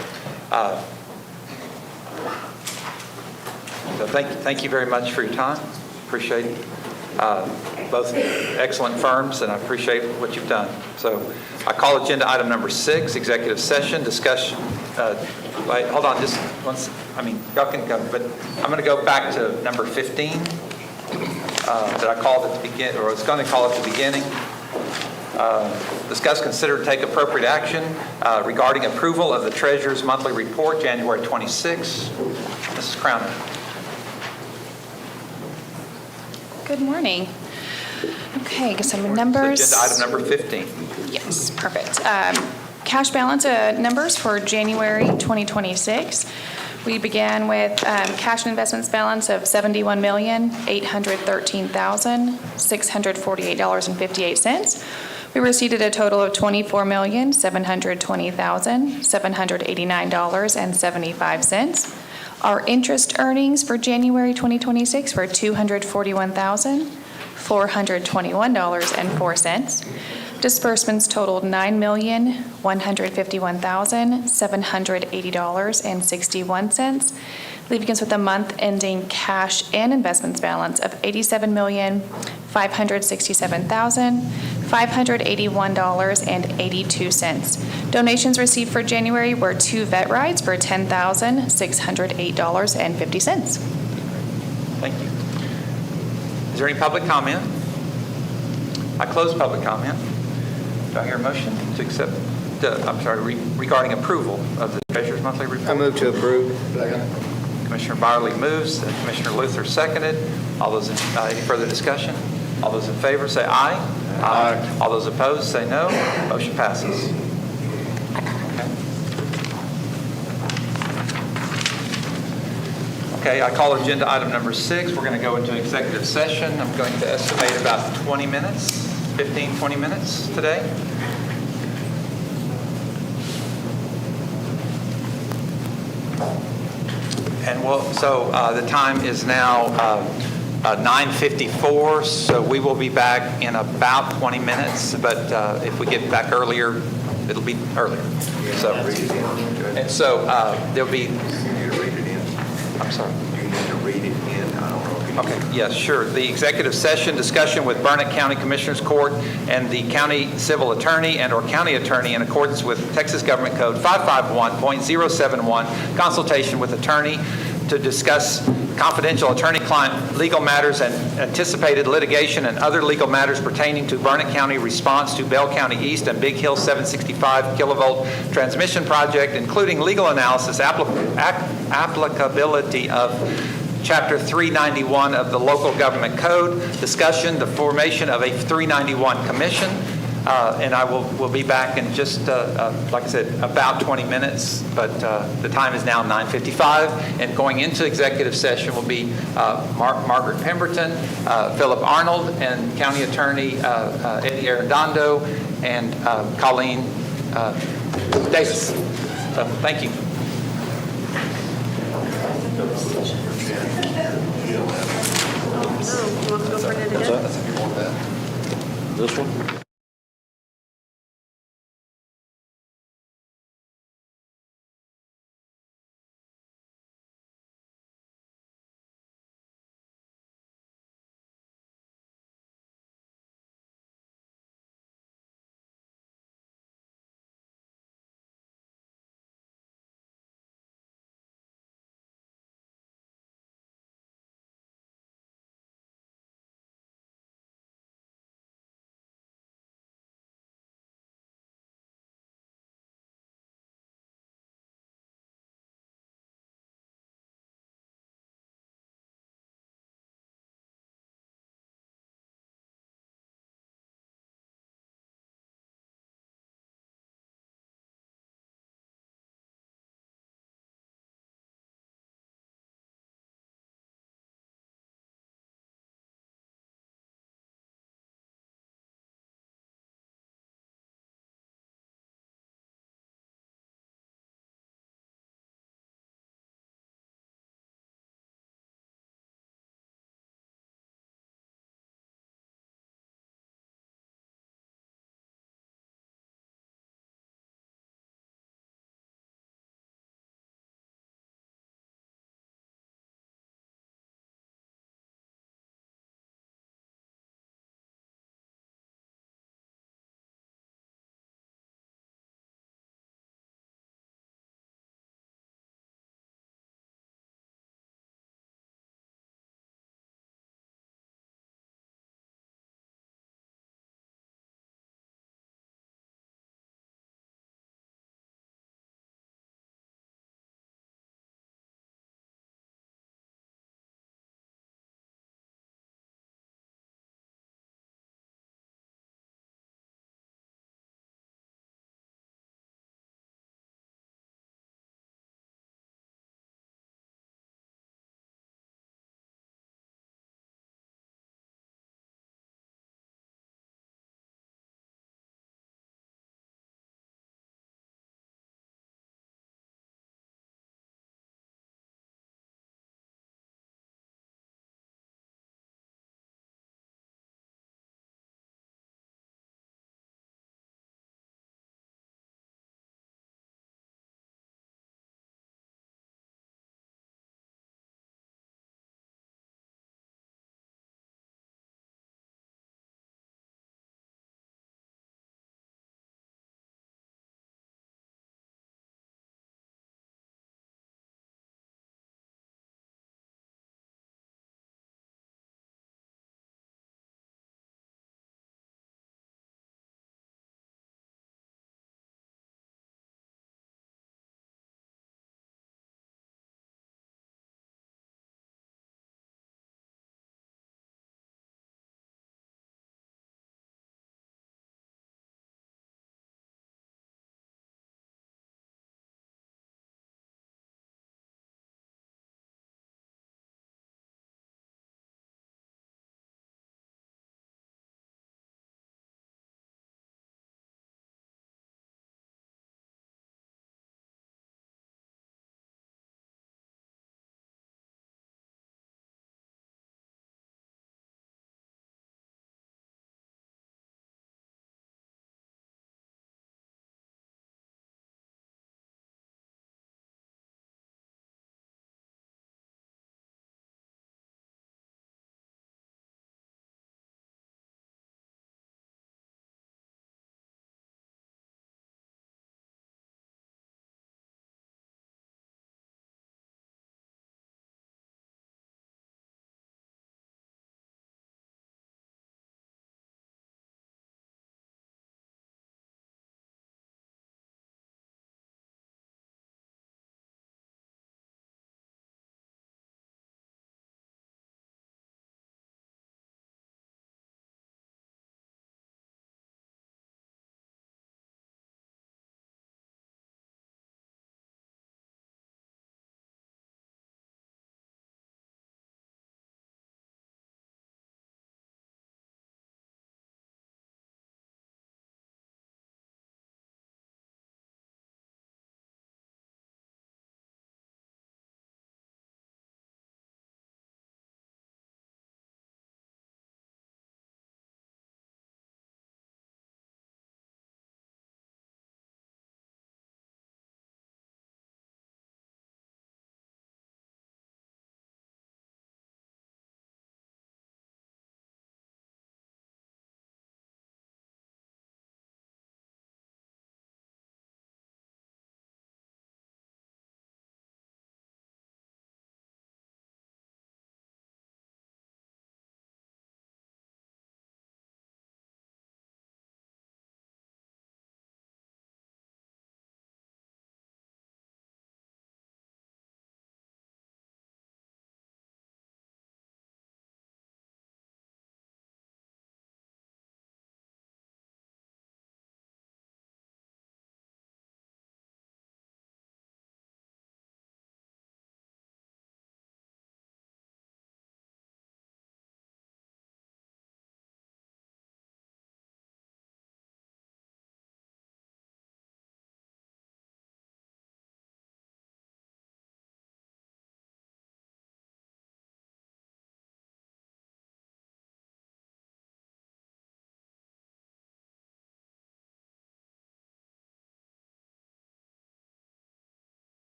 So thank you very much for your time. Appreciate it. Both excellent firms, and I appreciate what you've done. So I call agenda item number 6, executive session, discussion. Wait, hold on, just once. Y'all can go, but I'm going to go back to number 15 that I called at the beginning, or I was going to call at the beginning. Discuss, consider, take appropriate action regarding approval of the Treasurer's monthly report, January 26. Mrs. Crowner. Good morning. Okay, so numbers. Agenda item number 15. Yes, perfect. Cash balance numbers for January 2026. We began with cash and investments balance of $71,813,648.58. We received a total of $24,720,789.75. Our interest earnings for January 2026 were $241,000. $421.04. Disbursements totaled $9,151,780.61, leaving us with a month-ending cash and investments balance of $87,567,581.82. Donations received for January were 2 vet rides for $10,608.50. Thank you. Is there any public comment? I close public comment. Do I hear a motion to accept, regarding approval of the treasurer's monthly report? I move to approve. Commissioner Byerly moves, and Commissioner Luther seconded. All those, any further discussion? All those in favor say aye. Aye. All those opposed say no. Motion passes. Okay, I call agenda item number 6. We're going to go into executive session. I'm going to estimate about 20 minutes, 15, 20 minutes today. And the time is now 9:54, so we will be back in about 20 minutes, but if we get back earlier, it'll be earlier. There'll be... I'm sorry. You need to read it in, I don't know. Okay, yes, sure. The executive session discussion with Burnett County Commissioners Court and the county civil attorney and/or county attorney in accordance with Texas Government Code 551.071, consultation with attorney to discuss confidential attorney-client legal matters and anticipated litigation and other legal matters pertaining to Burnett County response to Bell County East and Big Hill 765 kilovolt transmission project, including legal analysis, applicability of Chapter 391 of the Local Government Code, discussion, the formation of a 391 commission, and I will be back in just, like I said, about 20 minutes, but the time is now 9:55, and going into executive session will be Margaret Pemberton, Philip Arnold, and County Attorney Eddie Arredondo, and Colleen Davis. So, thank you. This one?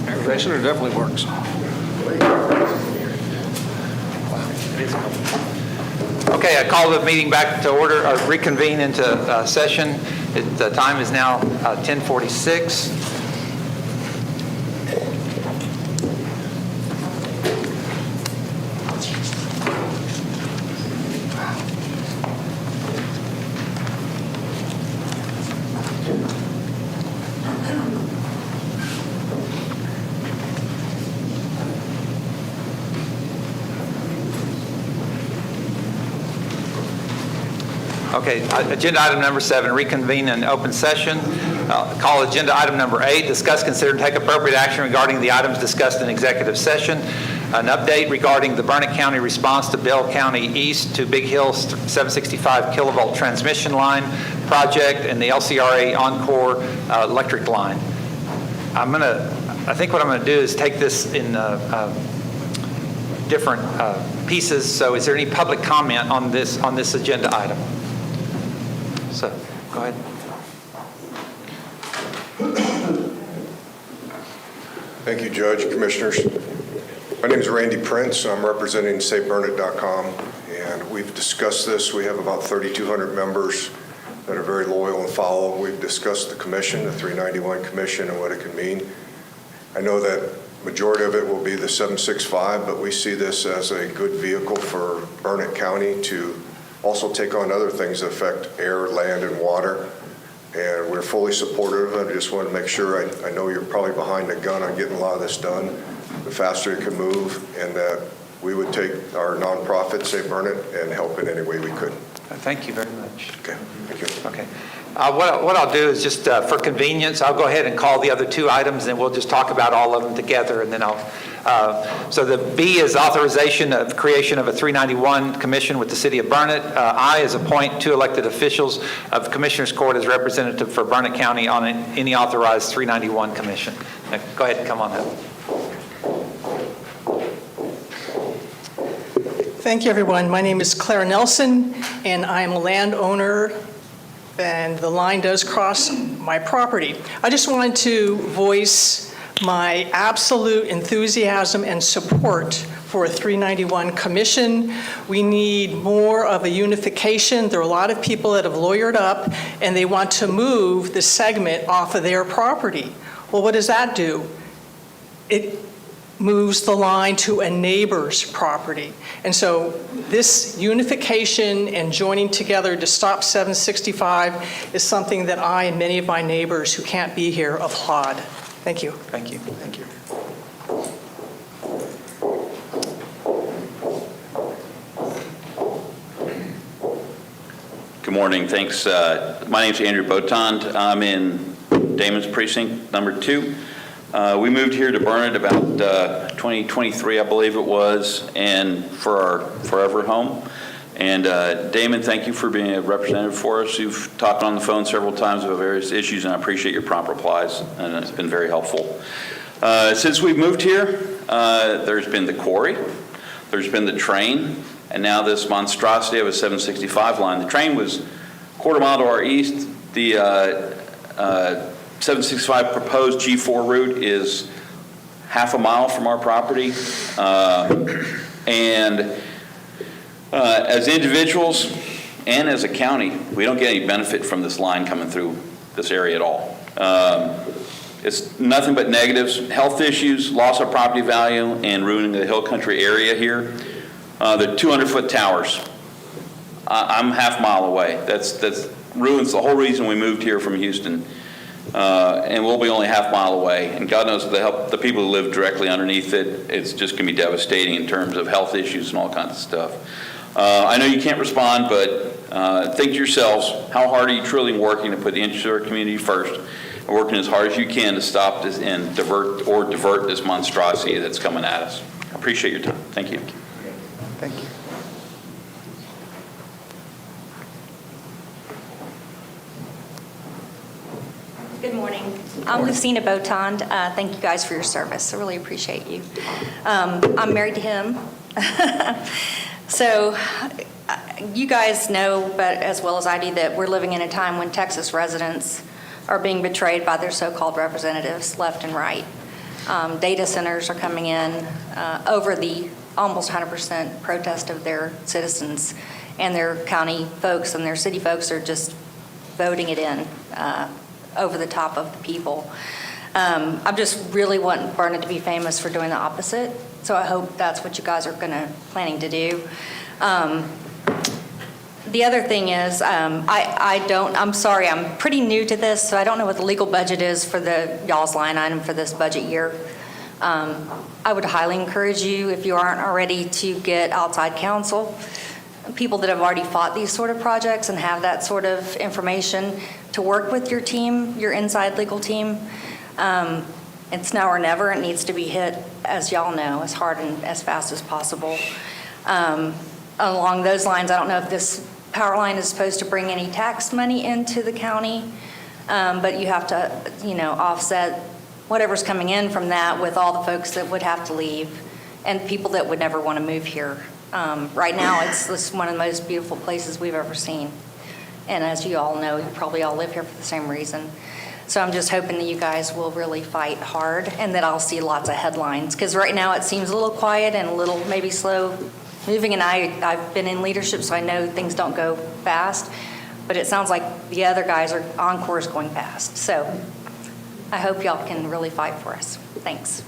Air conditioner definitely works. Okay, I call the meeting back to order, or reconvene into session. The time is now 10:46. Okay, agenda item number 7, reconvene in open session. Call agenda item number 8, discuss, consider, and take appropriate action regarding the items discussed in executive session. An update regarding the Burnett County response to Bell County East to Big Hill 765 kilovolt transmission line project and the LCRA Encore electric line. I think what I'm going to do is take this in different pieces. So is there any public comment on this agenda item? So, go ahead. Thank you, Judge, Commissioners. My name is Randy Prince. I'm representing SaveBurnett.com, and we've discussed this. We have about 3,200 members that are very loyal and follow. We've discussed the commission, the 391 commission, and what it can mean. I know that majority of it will be the 765, but we see this as a good vehicle for Burnett County to also take on other things that affect air, land, and water. And we're fully supportive. I just want to make sure, I know you're probably behind the gun on getting a lot of this done, the faster it can move, and that we would take our nonprofit, Save Burnett, and help in any way we could. Thank you very much. Okay, thank you. Okay. What I'll do is just for convenience, I'll go ahead and call the other two items, and we'll just talk about all of them together, and then so the B is authorization of creation of a 391 commission with the City of Burnett. I is appoint 2 elected officials of Commissioners Court as representative for Burnett County on any authorized 391 commission. Now, go ahead and come on up. Thank you, everyone. My name is Claire Nelson, and I'm a landowner, and the line does cross my property. I just wanted to voice my absolute enthusiasm and support for a 391 commission. We need more of a unification. There are a lot of people that have lawyered up, and they want to move the segment off of their property. Well, what does that do? It moves the line to a neighbor's property. And so this unification and joining together to stop 765 is something that I and many of my neighbors who can't be here applaud. Thank you. Thank you. Thank you. Good morning. Thanks. My name's Andrew Botond. I'm in Damon's Precinct number 2. We moved here to Burnett about 2023, I believe it was, and for our forever home. And Damon, thank you for being a representative for us. You've talked on the phone several times about various issues, and I appreciate your prompt replies, and it's been very helpful. Since we've moved here, there's been the quarry, there's been the train, and now this monstrosity of a 765 line. The train was a quarter mile to our east. The 765 proposed G4 route is half a mile from our property. As individuals and as a county, we don't get any benefit from this line coming through this area at all. It's nothing but negatives, health issues, loss of property value, and ruining the hill country area here. The 200-foot towers. I'm half mile away. That's ruins the whole reason we moved here from Houston. And we'll be only half mile away. And God knows the people who live directly underneath it, it's just going to be devastating in terms of health issues and all kinds of stuff. I know you can't respond, but think to yourselves, how hard are you truly working to put the interest of our community first, and working as hard as you can to stop this and divert this monstrosity that's coming at us. I appreciate your time. Thank you. Thank you. Good morning. I'm Lucina Botond. Thank you guys for your service. I really appreciate you. I'm married to him. So you guys know, but as well as I do, that we're living in a time when Texas residents are being betrayed by their so-called representatives left and right. Data centers are coming in over the almost 100% protest of their citizens, and their county folks and their city folks are just voting it in over the top of the people. I just really want Burnett to be famous for doing the opposite, so I hope that's what you guys are planning to do. The other thing is, I'm sorry, I'm pretty new to this, so I don't know what the legal budget is for y'all's line item for this budget year. I would highly encourage you, if you aren't already, to get outside counsel, people that have already fought these sort of projects and have that sort of information, to work with your team, your inside legal team. It's now or never. It needs to be hit, as y'all know, as hard and as fast as possible. Along those lines, I don't know if this power line is supposed to bring any tax money into the county, but you have to, offset whatever's coming in from that with all the folks that would have to leave and people that would never want to move here. Right now, it's one of the most beautiful places we've ever seen. And as you all know, you probably all live here for the same reason. So I'm just hoping that you guys will really fight hard and that I'll see lots of headlines. Because right now it seems a little quiet and a little maybe slow moving. And I've been in leadership, so I know things don't go fast. But it sounds like the other guys are on course going fast. So I hope y'all can really fight for us. Thanks.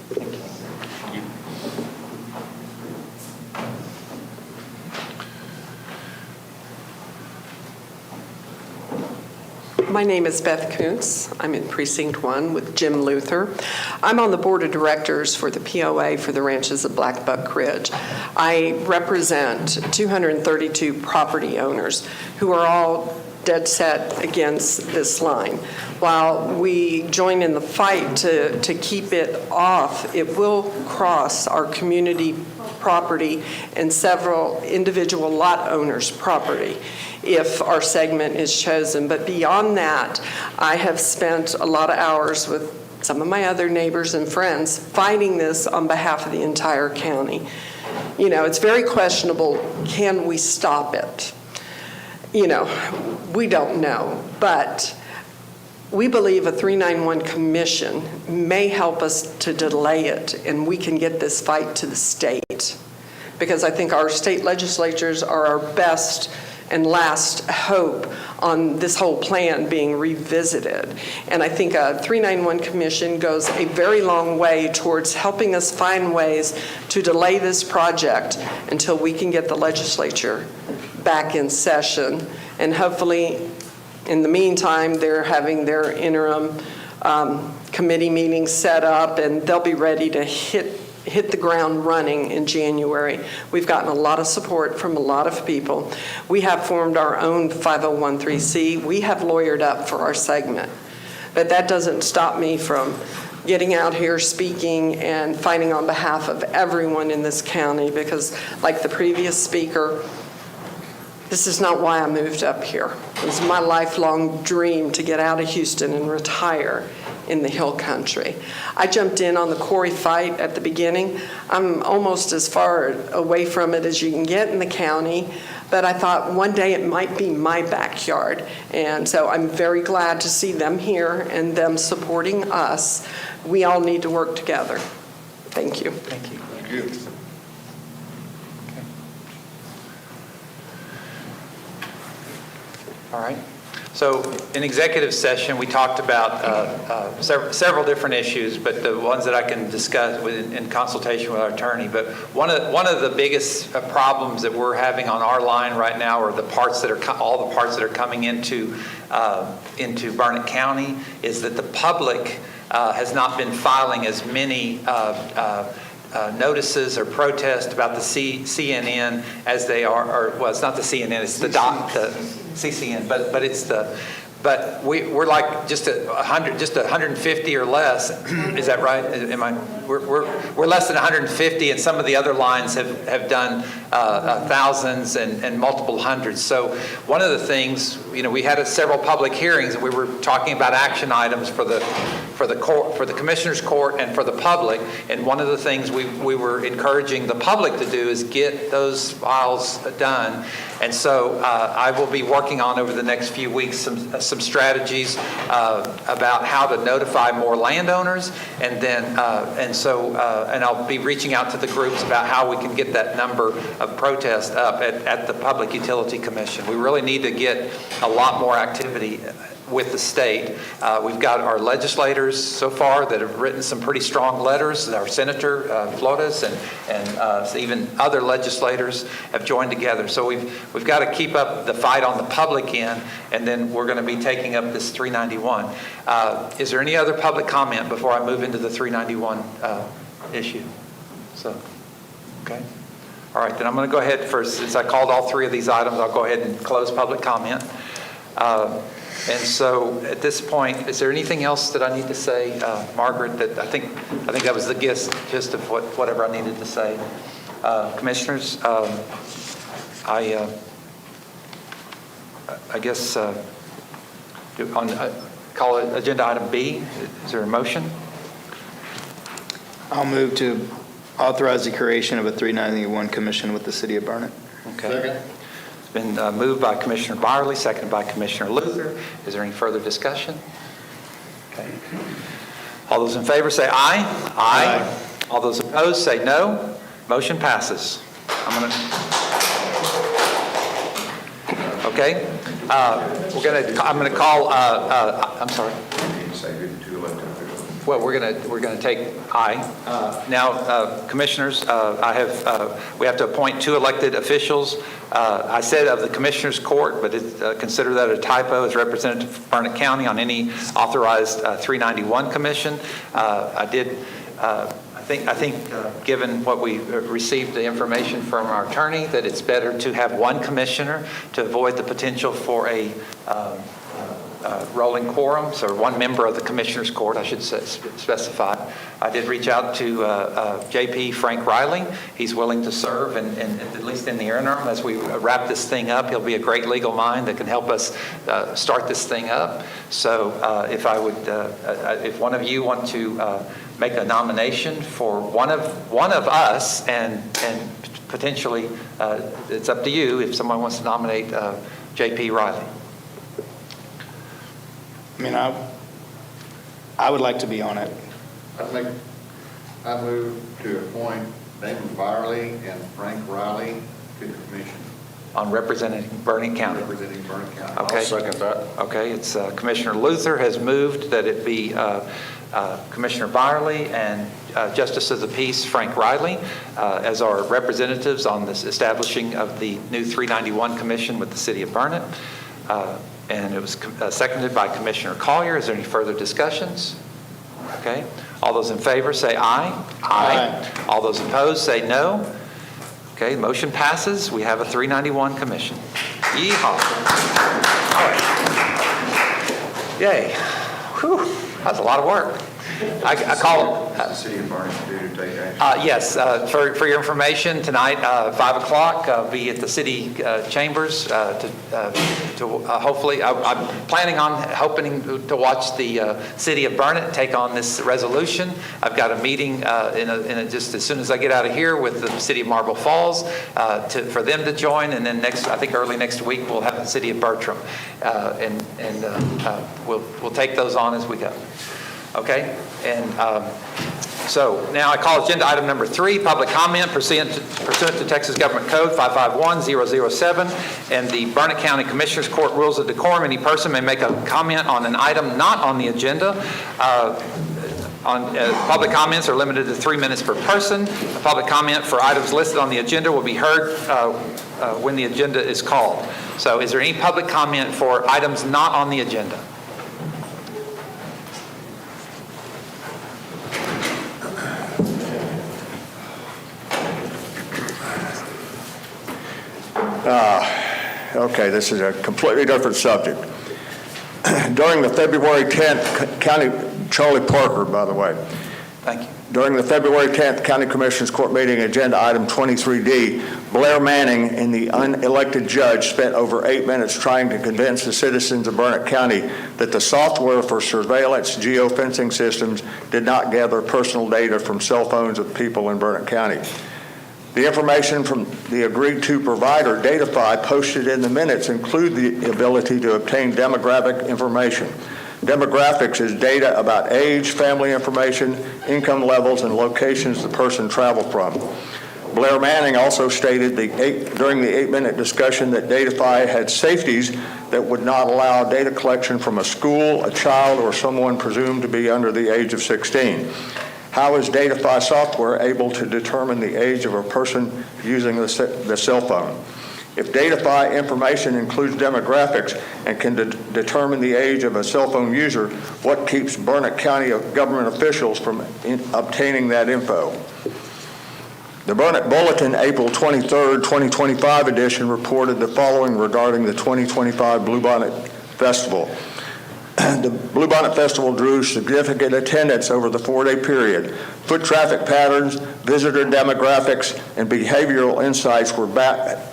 My name is Beth Kuntz. I'm in Precinct 1 with Jim Luther. I'm on the board of directors for the POA for the ranches of Black Buck Ridge. I represent 232 property owners who are all dead set against this line. While we join in the fight to keep it off, it will cross our community property and several individual lot owners' property if our segment is chosen. But beyond that, I have spent a lot of hours with some of my other neighbors and friends fighting this on behalf of the entire county. It's very questionable, can we stop it? We don't know, but we believe a 391 commission may help us to delay it, and we can get this fight to the state. Because I think our state legislatures are our best and last hope on this whole plan being revisited. And I think a 391 commission goes a very long way towards helping us find ways to delay this project until we can get the legislature back in session. And hopefully, in the meantime, they're having their interim committee meetings set up, and they'll be ready to hit the ground running in January. We've gotten a lot of support from a lot of people. We have formed our own 501(c)(3). We have lawyered up for our segment. But that doesn't stop me from getting out here, speaking, and fighting on behalf of everyone in this county, because like the previous speaker, this is not why I moved up here. It was my lifelong dream to get out of Houston and retire in the hill country. I jumped in on the quarry fight at the beginning. I'm almost as far away from it as you can get in the county, but I thought one day it might be my backyard. And so I'm very glad to see them here and them supporting us. We all need to work together. Thank you. Thank you. Thank you. All right. So in executive session, we talked about several different issues, but the ones that I can discuss in consultation with our attorney. But one of the biggest problems that we're having on our line right now are all the parts that are coming into Burnett County, is that the public has not been filing as many notices or protests about the CNN as they are, well, it's not the CNN, it's the CCN, but it's but we're like just 150 or less. Is that right? We're less than 150, and some of the other lines have done thousands and multiple hundreds. So one of the things, we had several public hearings, and we were talking about action items for the court, for the Commissioners Court and for the public. And one of the things we were encouraging the public to do is get those files done. And so I will be working on over the next few weeks some strategies about how to notify more landowners, and then and I'll be reaching out to the groups about how we can get that number of protests up at the Public Utility Commission. We really need to get a lot more activity with the state. We've got our legislators so far that have written some pretty strong letters. Our Senator Flores and even other legislators have joined together. So we've got to keep up the fight on the public end, and then we're going to be taking up this 391. Is there any other public comment before I move into the 391 issue? Okay. All right, then I'm going to go ahead first. Since I called all three of these items, I'll go ahead and close public comment. And so at this point, is there anything else that I need to say, Margaret? That I think that was the gist of whatever I needed to say. Commissioners, I guess call it agenda item B. Is there a motion? I'll move to authorize the creation of a 391 commission with the city of Burnett. Okay. Second. It's been moved by Commissioner Byerly, seconded by Commissioner Luther. Is there any further discussion? Okay. All those in favor say aye. Aye. All those opposed say no. Motion passes. I'm going to call. I'm sorry. Well, we're going to take aye. Now, commissioners, we have to appoint 2 elected officials. I said of the Commissioners Court, but consider that a typo, as representative of Burnett County on any authorized 391 commission. I think given what we received the information from our attorney, that it's better to have 1 commissioner to avoid the potential for a rolling quorum, so 1 member of the Commissioners Court, I should specify. I did reach out to JP Frank Riley. He's willing to serve, and at least in the interim, as we wrap this thing up, he'll be a great legal mind that can help us start this thing up. So if one of you want to make a nomination for one of us, and potentially it's up to you if someone wants to nominate JP Riley. I mean, I would like to be on it. I move to appoint Damon Byerly and Frank Riley to the commission. On representing Burnett County. Representing Burnett County. Okay. I'll second that. Okay, it's Commissioner Luther has moved that it be Commissioner Byerly and Justice of the Peace Frank Riley as our representatives on this establishing of the new 391 commission with the city of Burnett. And it was seconded by Commissioner Collier. Is there any further discussions? Okay. All those in favor say aye. Aye. All those opposed say no. Okay, motion passes. We have a 391 commission. Yeehaw. All right. Yay. Whew. That's a lot of work. I call the city of Burnett to take action? Yes, for your information, tonight, 5 o'clock, I'll be at the city chambers to hopefully, I'm planning on hoping to watch the city of Burnett take on this resolution. I've got a meeting just as soon as I get out of here with the city of Marble Falls for them to join, and then I think early next week, we'll have the city of Bertram, and we'll take those on as we go. Okay, and so now I call agenda item number 3, public comment pursuant to Texas Government Code 551007 and the Burnett County Commissioners Court Rules of Decorum. Any person may make a comment on an item not on the agenda. Public comments are limited to 3 minutes per person. A public comment for items listed on the agenda will be heard when the agenda is called. So is there any public comment for items not on the agenda? Okay, this is a completely different subject. During the February 10th, Charlie Parker, by the way, Thank you. During the February 10th County Commissioners Court meeting, agenda item 23D, Blair Manning and the unelected judge spent over 8 minutes trying to convince the citizens of Burnett County that the software for surveillance geofencing systems did not gather personal data from cell phones of people in Burnett County. The information from the agreed-to provider, Datafy, posted in the minutes include the ability to obtain demographic information. Demographics is data about age, family information, income levels, and locations the person traveled from. Blair Manning also stated during the 8-minute discussion that Datafy had safeties that would not allow data collection from a school, a child, or someone presumed to be under the age of 16. How is Datafy software able to determine the age of a person using the cell phone? If Datafy information includes demographics and can determine the age of a cell phone user, what keeps Burnett County government officials from obtaining that info? The Burnett Bulletin, April 23rd, 2025 edition reported the following regarding the 2025 Bluebonnet Festival. The Bluebonnet Festival drew significant attendance over the 4-day period. Foot traffic patterns, visitor demographics, and behavioral insights were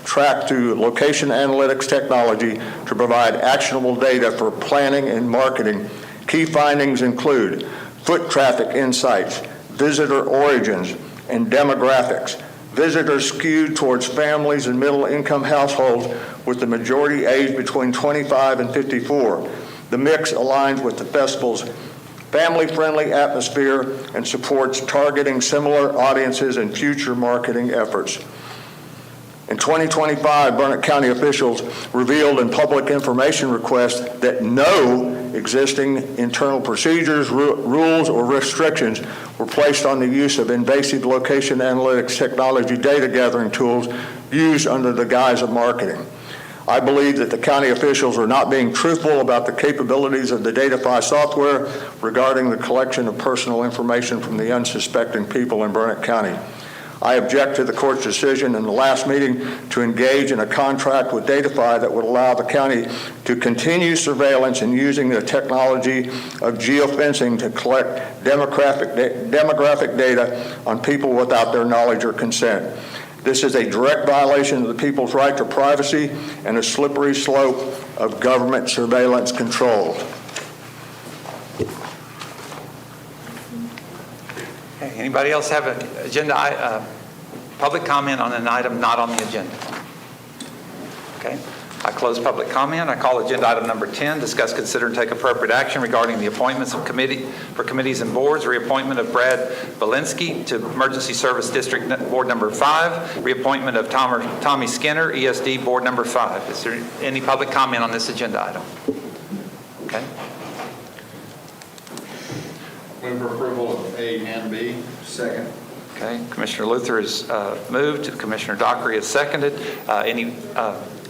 tracked through location analytics technology to provide actionable data for planning and marketing. Key findings include foot traffic insights, visitor origins, and demographics. Visitors skewed towards families and middle-income households with the majority age between 25 and 54. The mix aligns with the festival's family-friendly atmosphere and supports targeting similar audiences in future marketing efforts. In 2025, Burnett County officials revealed in public information requests that no existing internal procedures, rules, or restrictions were placed on the use of invasive location analytics technology data gathering tools used under the guise of marketing. I believe that the county officials are not being truthful about the capabilities of the Datafy software regarding the collection of personal information from the unsuspecting people in Burnett County. I object to the court's decision in the last meeting to engage in a contract with Datafy that would allow the county to continue surveillance and using the technology of geofencing to collect demographic data on people without their knowledge or consent. This is a direct violation of the people's right to privacy and a slippery slope of government surveillance control. Okay, anybody else have an agenda, public comment on an item not on the agenda? Okay. I close public comment. I call agenda item number 10, discuss, consider, and take appropriate action regarding the appointments of committees and boards, reappointment of Brad Belinsky to Emergency Service District Board number 5, reappointment of Tommy Skinner, ESD Board number 5. Is there any public comment on this agenda item? Okay. Move for approval of A and B. Second. Okay. Commissioner Luther has moved. Commissioner Dockery has seconded.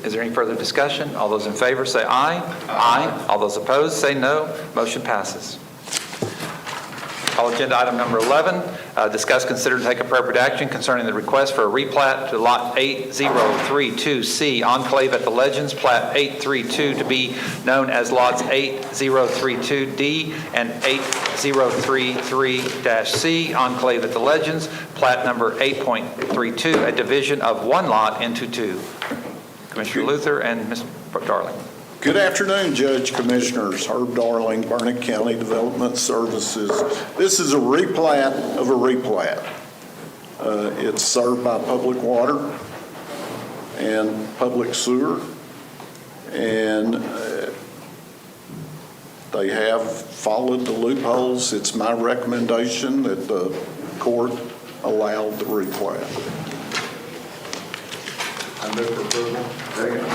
Is there any further discussion? All those in favor say aye. Aye. All those opposed say no. Motion passes. Call agenda item number 11, discuss, consider, and take appropriate action concerning the request for a replat to Lot 8032C, Enclave at the Legends, Plat 832 to be known as Lots 8032D and 8033-C, Enclave at the Legends, Plat number 8.32, a division of one lot into two. Commissioner Luther and Ms. Darling. Good afternoon, Judge, Commissioners. Herb Darling, Burnett County Development Services. This is a replat of a replat. It's served by public water and public sewer, and they have followed the loopholes. It's my recommendation that the court allow the replat. I move for approval. Second.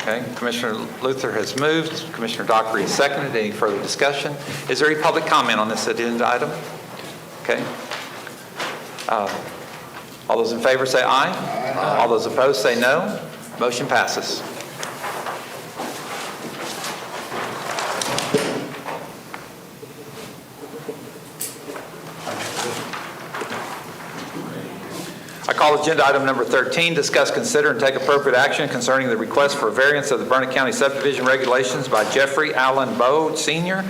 Okay, Commissioner Luther has moved. Commissioner Dockery has seconded. Any further discussion? Is there any public comment on this agenda item? Okay. All those in favor say aye. Aye. All those opposed say no. Motion passes. I call agenda item number 13, discuss, consider, and take appropriate action concerning the request for variance of the Burnett County subdivision regulations by Jeffrey Allen Bowe, Sr.,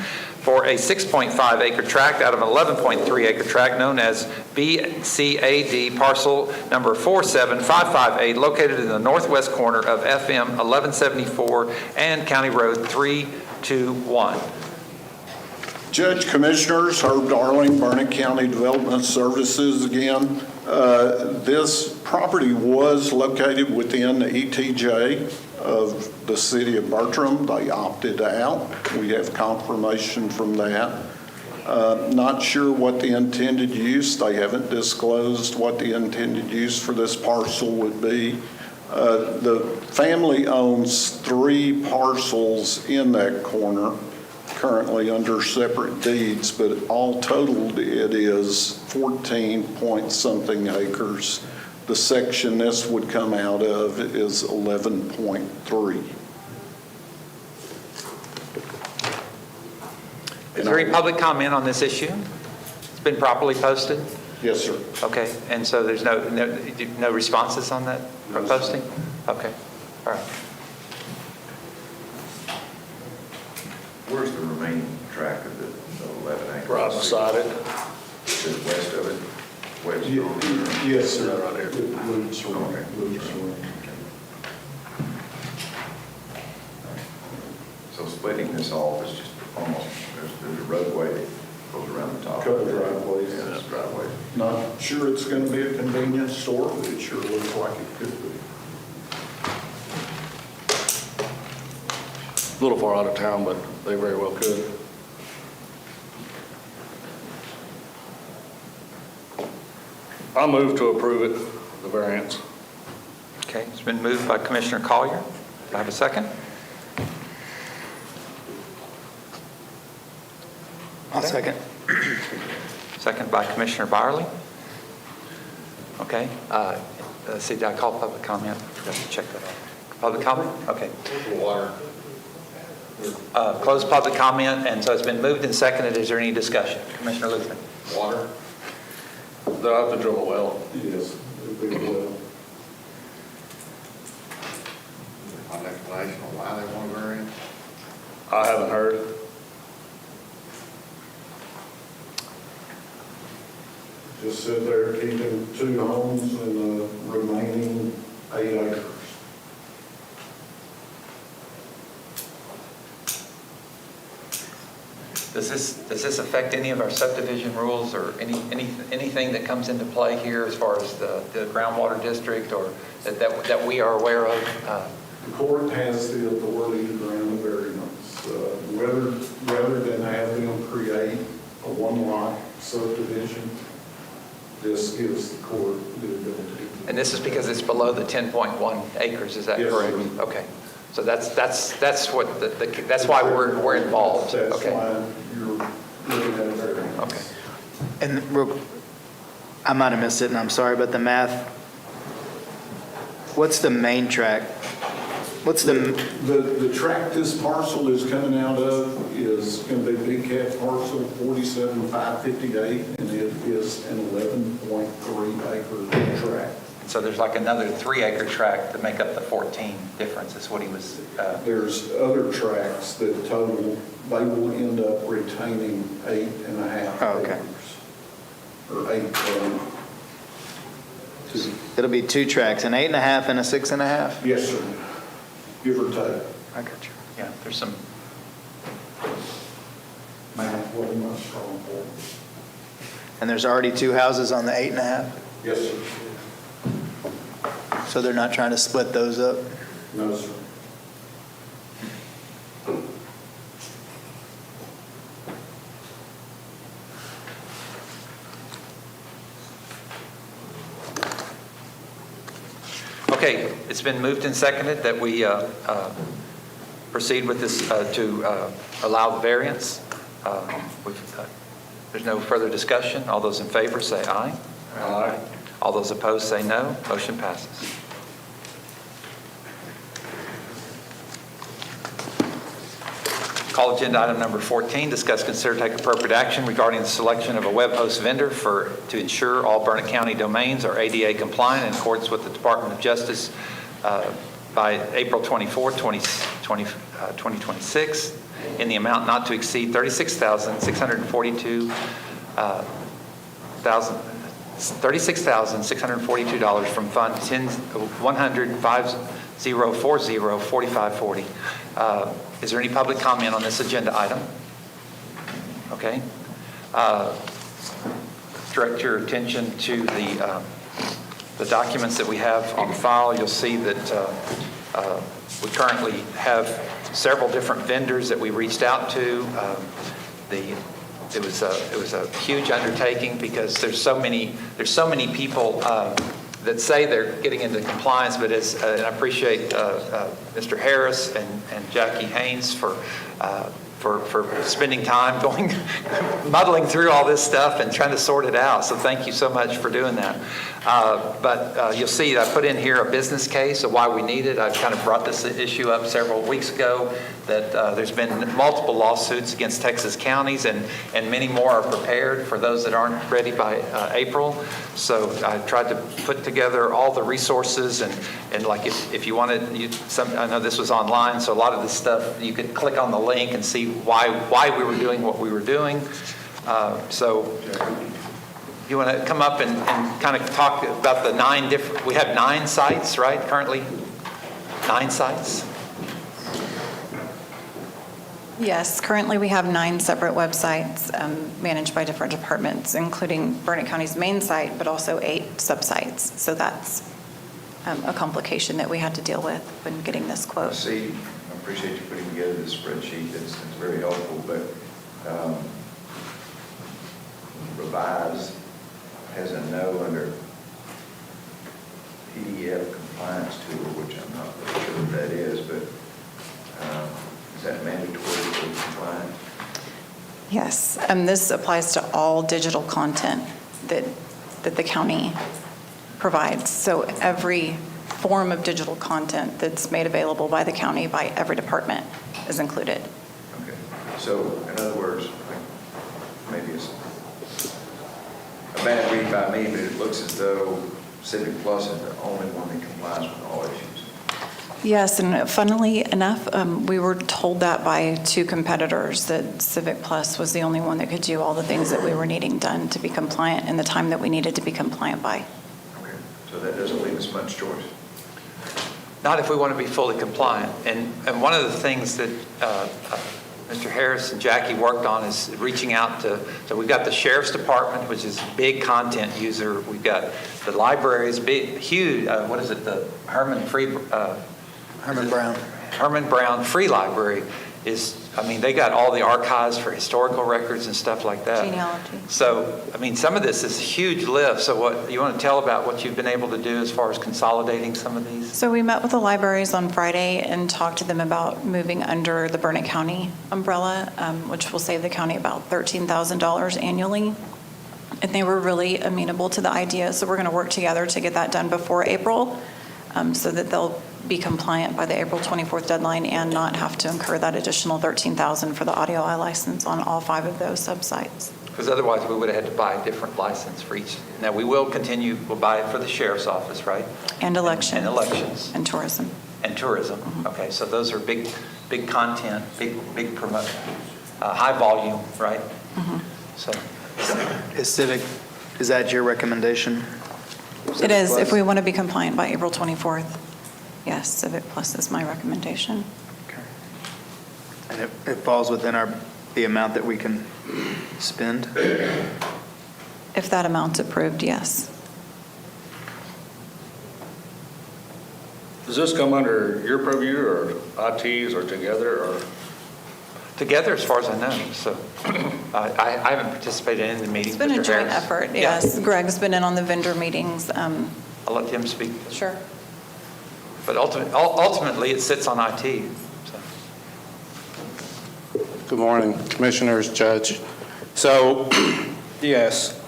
for a 6.5 acre tract out of an 11.3 acre tract known as BCAD parcel number 47558, located in the northwest corner of FM 1174 and County Road 321. Judge, Commissioners, Herb Darling, Burnett County Development Services again. This property was located within the ETJ of the city of Bertram. They opted out. We have confirmation from that. Not sure what the intended use. They haven't disclosed what the intended use for this parcel would be. The family owns 3 parcels in that corner, currently under separate deeds, but all totaled it is 14-point-something acres. The section this would come out of is 11.3. Is there any public comment on this issue? It's been properly posted? Yes, sir. Okay, and so there's no responses on that posting? Okay, all right. Where's the remaining tract of the 11 acres? Right beside it. To the west of it? West Yes, sir. Right here. So splitting this off is just almost, there's a roadway that goes around the top. Couple driveways. Yeah, that's driveways. Not sure it's going to be a convenience store, but it sure looks like it could be. A little far out of town, but they very well could. I move to approve it, the variance. Okay, it's been moved by Commissioner Collier. Do I have a second? I'll second. Second by Commissioner Byerly. Okay, let's see, did I call public comment? Forgot to check that out. Public comment? Okay. Water. Closed public comment, and so it's been moved and seconded. Is there any discussion? Commissioner Lutheran. Water. They'll have to drill a well. Yes, it'd be well. An explanation of why they want a variance? I haven't heard. Just said they're keeping 2 homes and the remaining 8 acres. Does this affect any of our subdivision rules or anything that comes into play here as far as the groundwater district or that we are aware of? The court has the authority to grant a variance. Rather than have them create a 1-lot subdivision, this gives the court the ability. And this is because it's below the 10.1 acres, is that Yes, correct? sir. Okay. So that's what that's why we're involved. That's Okay. why you're looking at a variance. Okay. And I might have missed it, and I'm sorry, but the math, what's the main track? What's the tract this parcel is coming out of is going to be Big Cat parcel 47558, and it is an 11.3 acre tract. So there's like another 3-acre tract to make up the 14 difference is what he was. There's other tracts that total, they will end up retaining 8.5 acres. Or 8. It'll be 2 tracks, an 8.5 and a 6.5? Yes, sir. Give or take. I got you. Yeah, there's some. Math wasn't my strong point. And there's already 2 houses on the 8.5? Yes, sir. So they're not trying to split those up? No, sir. Okay, it's been moved and seconded that we proceed with this to allow the variance. There's no further discussion. All those in favor say aye. Aye. All those opposed say no. Motion passes. Call agenda item number 14, discuss, consider, take appropriate action regarding the selection of a web host vendor to ensure all Burnett County domains are ADA compliant in accordance with the Department of Justice by April 24, 2026. in the amount not to exceed $36,642 from Fund 100-5040-4540. Is there any public comment on this agenda item? Okay. Direct your attention to the documents that we have on file. You'll see that we currently have several different vendors that we reached out to. It was a huge undertaking because there's so many people that say they're getting into compliance, but and I appreciate Mr. Harris and Jackie Haynes for spending time muddling through all this stuff and trying to sort it out. So thank you so much for doing that. But you'll see I put in here a business case of why we need it. I kind of brought this issue up several weeks ago, that there's been multiple lawsuits against Texas counties, and many more are prepared for those that aren't ready by April. So I tried to put together all the resources, and like if you wanted, I know this was online, so a lot of this stuff, you could click on the link and see why we were doing what we were doing. So you want to come up and kind of talk about the we have 9 sites, right, currently? 9 sites? Yes, currently we have 9 separate websites managed by different departments, including Burnett County's main site, but also 8 sub-sites. So that's a complication that we had to deal with when getting this quote. I appreciate you putting together this spreadsheet. It's very helpful, but Revise has a no under PDF compliance tool, which I'm not really sure what that is, but is that mandatory for compliance? Yes, this applies to all digital content that the county provides. So every form of digital content that's made available by the county by every department is included. Okay. So in other words, maybe it's a bad read by me, but it looks as though Civic Plus is the only one that complies with all issues. Yes, and funnily enough, we were told that by 2 competitors, that Civic Plus was the only one that could do all the things that we were needing done to be compliant in the time that we needed to be compliant by. Okay, so that doesn't leave us much choice. Not if we want to be fully compliant. And one of the things that Mr. Harris and Jackie worked on is reaching out to, so we've got the Sheriff's Department, which is a big content user. We've got the libraries, big, huge, what is it, the Herman Brown Free Library is, they got all the archives for historical records and stuff like that. Genealogy. So, some of this is a huge lift. So what, you want to tell about what you've been able to do as far as consolidating some of these? So we met with the libraries on Friday and talked to them about moving under the Burnett County umbrella, which will save the county about $13,000 annually. And they were really amenable to the idea. So we're going to work together to get that done before April, so that they'll be compliant by the April 24th deadline and not have to incur that additional $13,000 for the audio license on all 5 of those sub-sites. Because otherwise we would have had to buy a different license for each. Now we will continue, we'll buy it for the sheriff's office, right? And elections. And elections. And tourism. And tourism. Okay, so those are big content, big promote, high volume, right? So. Is that your recommendation? It is, if we want to be compliant by April 24th. Yes, Civic Plus is my recommendation. Okay. And it falls within the amount that we can spend? If that amount's approved, yes. Does this come under your purview or IT's or together or? Together, as far as I know. So I haven't participated in the meeting. It's been a joint effort, yes. Greg's been in on the vendor meetings. I'll let him speak. Sure. But ultimately, it sits on IT. So. Good morning, Commissioners, Judge. So, yes,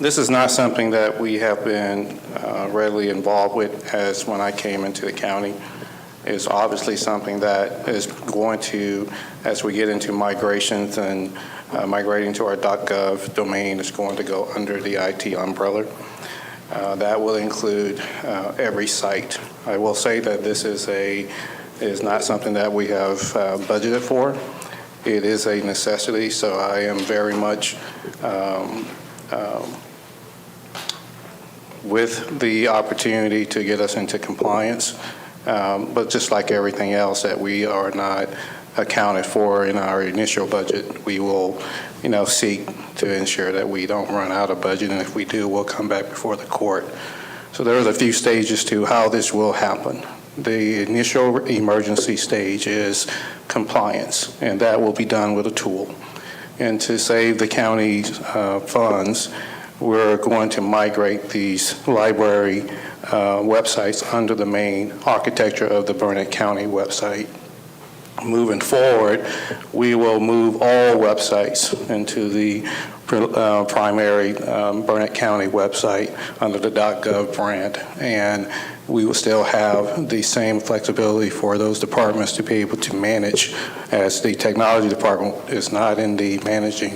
this is not something that we have been readily involved with as when I came into the county. It's obviously something that is going to, as we get into migrations and migrating to our .gov domain, is going to go under the IT umbrella. That will include every site. I will say that this is not something that we have budgeted for. it is a necessity, so I am very much with the opportunity to get us into compliance. But just like everything else that we are not accounted for in our initial budget, we will, seek to ensure that we don't run out of budget, and if we do, we'll come back before the court. So there's a few stages to how this will happen. The initial emergency stage is compliance, and that will be done with a tool. And to save the county's funds, we're going to migrate these library websites under the main architecture of the Burnett County website. Moving forward, we will move all websites into the primary Burnett County website under the .gov brand, and we will still have the same flexibility for those departments to be able to manage, as the technology department is not in the managing,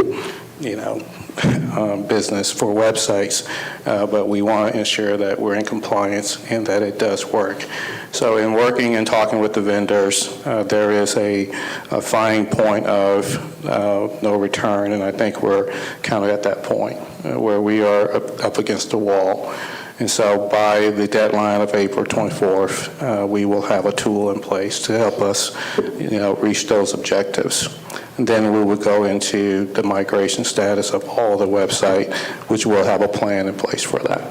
business for websites, but we want to ensure that we're in compliance and that it does work. So in working and talking with the vendors, there is a fine point of no return, and I think we're kind of at that point where we are up against the wall. And so by the deadline of April 24th, we will have a tool in place to help us, reach those objectives. And then we will go into the migration status of all the website, which will have a plan in place for that.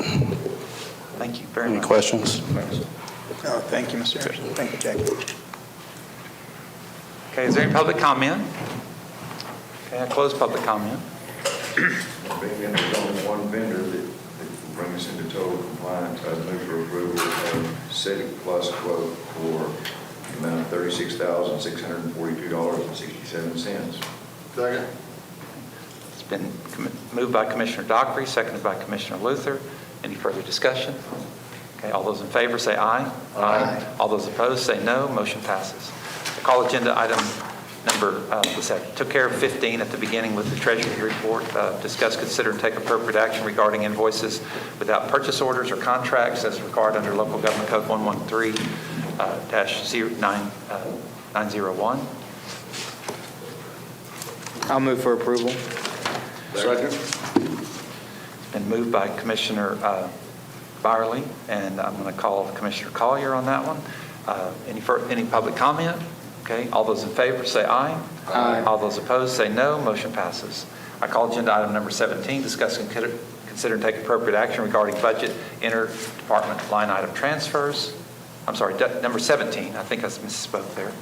Thank you very much. Any questions? Oh, thank you, Mr. Anderson. Thank you, Jackie. Okay, is there any public comment? Okay, I close public comment. Being that there's only one vendor that will bring us into total compliance, I move for approval of Civic Plus quote for the amount of $36,642.67. Second. It's been moved by Commissioner Dockery, seconded by Commissioner Luther. Any further discussion? Okay, all those in favor say aye. Aye. All those opposed say no. Motion passes. I call agenda item number, took care of 15 at the beginning with the Treasury report. Discuss, consider, and take appropriate action regarding invoices without purchase orders or contracts as required under Local Government Code 113-901. I'll move for approval. Second. It's been moved by Commissioner Byerly, and I'm going to call Commissioner Collier on that one. Any public comment? Okay, all those in favor say aye. Aye. All those opposed say no. Motion passes. I call agenda item number 17, discuss and consider and take appropriate action regarding budget inter-department line item transfers. I'm sorry, number 17. I think I misspoke there.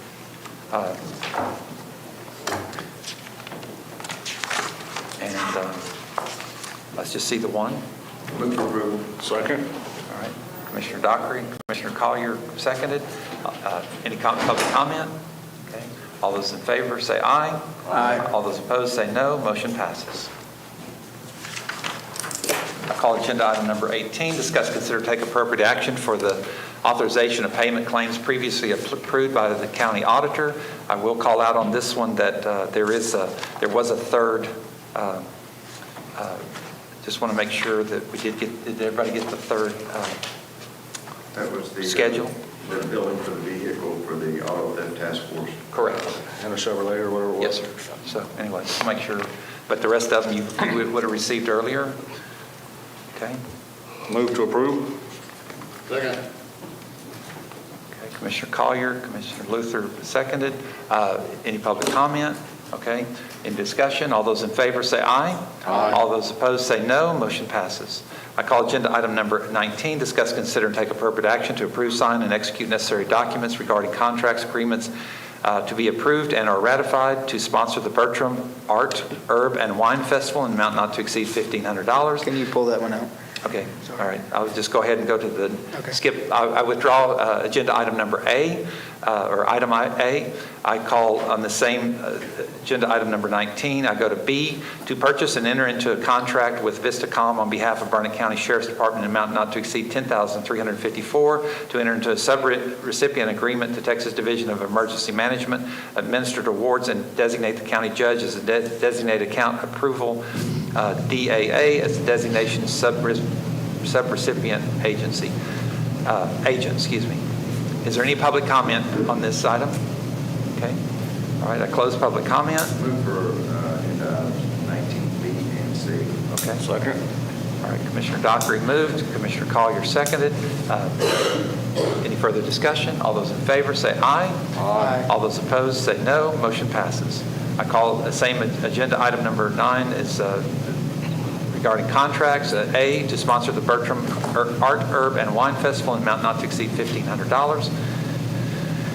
Let's just see the one. Move for approval. Second. All right. Commissioner Dockery, Commissioner Collier seconded. Any public comment? Okay. All those in favor say aye. Aye. All those opposed say no. Motion passes. I call agenda item number 18, discuss, consider, take appropriate action for the authorization of payment claims previously approved by the county auditor. I will call out on this one that there was a third. Just want to make sure that we did everybody get the third That was the schedule? The billing for the vehicle for the auto theft task force. Correct. And a Chevrolet or whatever it was. Yes, sir. So anyway, just make sure. But the rest of them you would have received earlier? Okay. Move to approve. Second. Okay. Commissioner Collier, Commissioner Luther seconded. Any public comment? Okay. In discussion, all those in favor say aye. Aye. All those opposed say no. Motion passes. I call agenda item number 19, discuss, consider, and take appropriate action to approve, sign, and execute necessary documents regarding contracts, agreements to be approved and are ratified to sponsor the Bertram Art, Herb, and Wine Festival in amount not to exceed $1,500. Can you pull that one out? Okay, all right. I'll just go ahead and go to the Okay. skip. I withdraw agenda item number A, or item A. I call on the same agenda item number 19. I go to B, to purchase and enter into a contract with Vistacom on behalf of Burnett County Sheriff's Department in amount not to exceed $10,354 to enter into a sub-recipient agreement to Texas Division of Emergency Management, administered awards, and designate the county judge as a designated account approval DAA as a designation sub-recipient agent. Is there any public comment on this item? Okay. All right, I close public comment. Move for agenda items 19B and C. Okay. Second. All right, Commissioner Dockery moved, Commissioner Collier seconded. Any further discussion? All those in favor say aye. Aye. All those opposed say no. Motion passes. I call the same agenda item number 9 is regarding contracts. A, to sponsor the Bertram Art, Herb, and Wine Festival in amount not to exceed $1,500.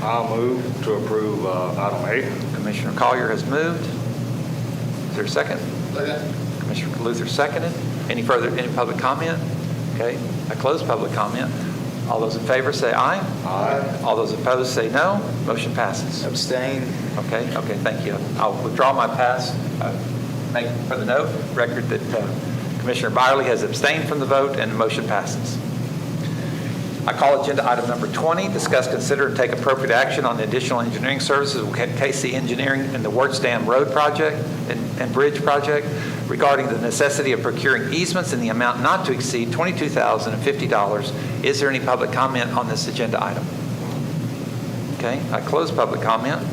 I'll move to approve item A. Commissioner Collier has moved. Is there a second? Second. Commissioner Luther seconded. Any public comment? Okay, I close public comment. All those in favor say aye. Aye. All those opposed say no. Motion passes. Abstain. Okay, thank you. I'll withdraw my pass. Make for the note, record that Commissioner Byerly has abstained from the vote and the motion passes. I call agenda item number 20, discuss, consider, and take appropriate action on the additional engineering services with KC Engineering in the Wirtz Dam Road project and Bridge project regarding the necessity of procuring easements in the amount not to exceed $22,050. Is there any public comment on this agenda item? Okay, I close public comment.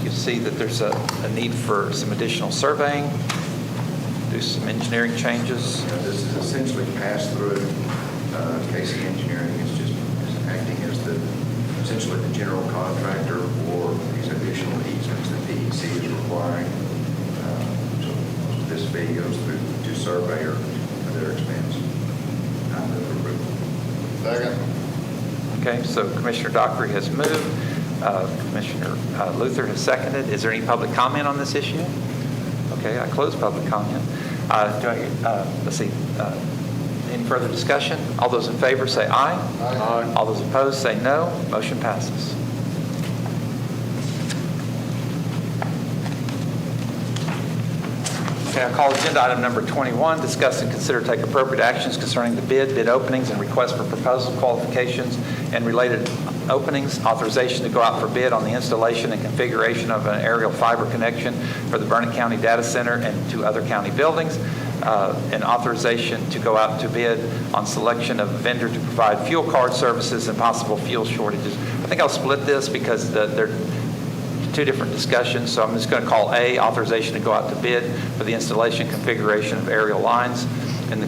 You see that there's a need for some additional surveying, do some engineering changes. This is essentially pass-through. KC Engineering is just acting as essentially the general contractor for these additional easements that DEC is requiring. So most of this fee goes through to surveyor at their expense. I move approval. Second. Okay, so Commissioner Dockery has moved. Commissioner Luther has seconded. Is there any public comment on this issue? Okay, I close public comment. Let's see. Any further discussion? All those in favor say aye. Aye. All those opposed say no. Motion passes. Okay, I call agenda item number 21, discuss and consider take appropriate actions concerning the bid openings, and request for proposal qualifications and related openings, authorization to go out for bid on the installation and configuration of an aerial fiber connection for the Burnett County Data Center and 2 other county buildings, and authorization to go out to bid on selection of a vendor to provide fuel card services and possible fuel shortages. I think I'll split this because they're 2 different discussions, so I'm just going to call A, authorization to go out to bid for the installation configuration of aerial lines and the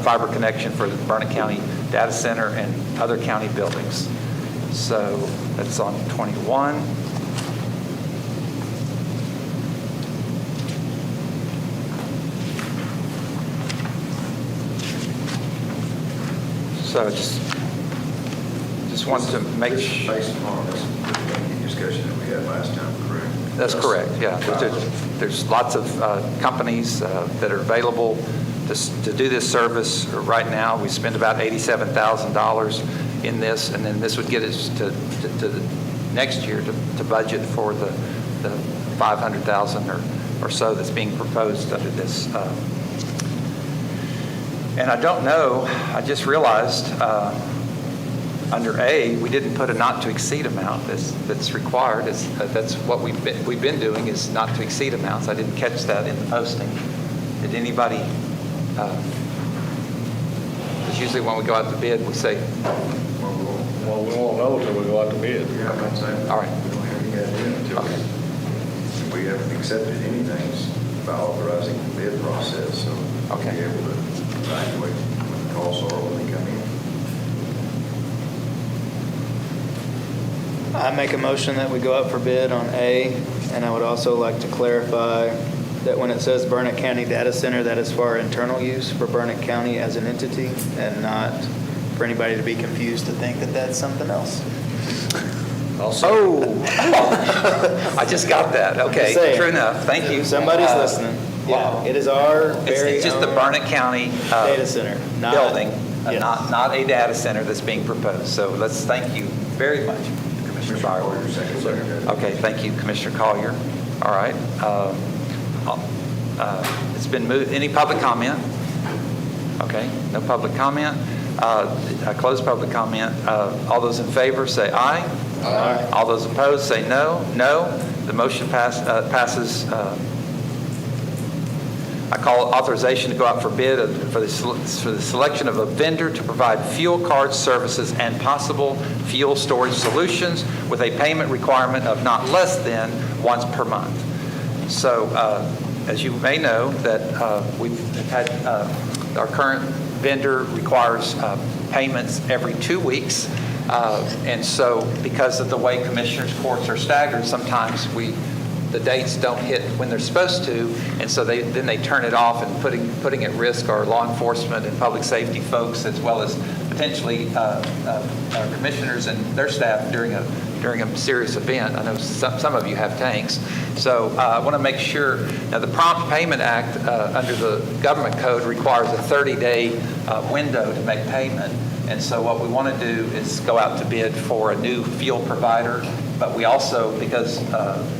fiber connection for the Burnett County Data Center and other county buildings. So that's on 21. So just wanted to make sure. Based upon this discussion that we had last time, correct? That's correct, yeah. There's lots of companies that are available to do this service right now. We spend about $87,000 in this, and then this would get us to the next year to budget for the $500,000 or so that's being proposed under this. And I don't know, I just realized under A, we didn't put a not to exceed amount that's required. That's what we've been doing is not to exceed amounts. I didn't catch that in the posting. Did anybody? Because usually when we go out to bid, we say. Well, we won't know until we go out to bid. Yeah, I'm not saying. All right. We don't have any idea until we haven't accepted anything by authorizing the bid process, so we'll be able to evaluate what the costs are when they come in. I make a motion that we go out for bid on A, and I would also like to clarify that when it says Burnett County Data Center, that is for our internal use for Burnett County as an entity, and not for anybody to be confused to think that that's something else. I just got that. Okay, true enough. Thank you. Somebody's listening. Yeah, it is our very It's just the own Burnett County data center, building, yes. not a data center that's being proposed. So let's thank you very much, Commissioner Byer. Okay, thank you, Commissioner Collier. All right. It's been moved. Any public comment? Okay, no public comment. I close public comment. All those in favor say aye. Aye. All those opposed say no. No. The motion passes I call authorization to go out for bid for the selection of a vendor to provide fuel card services and possible fuel storage solutions with a payment requirement of not less than once per month. So as you may know, that we've had, our current vendor requires payments every 2 weeks. And so because of the way commissioners' courts are staggered, sometimes the dates don't hit when they're supposed to, and so then they turn it off, and putting at risk our law enforcement and public safety folks, as well as potentially commissioners and their staff during a serious event. I know some of you have tanks. So I want to make sure, now the Prompt Payment Act under the government code requires a 30-day window to make payment. And so what we want to do is go out to bid for a new fuel provider, but we also, because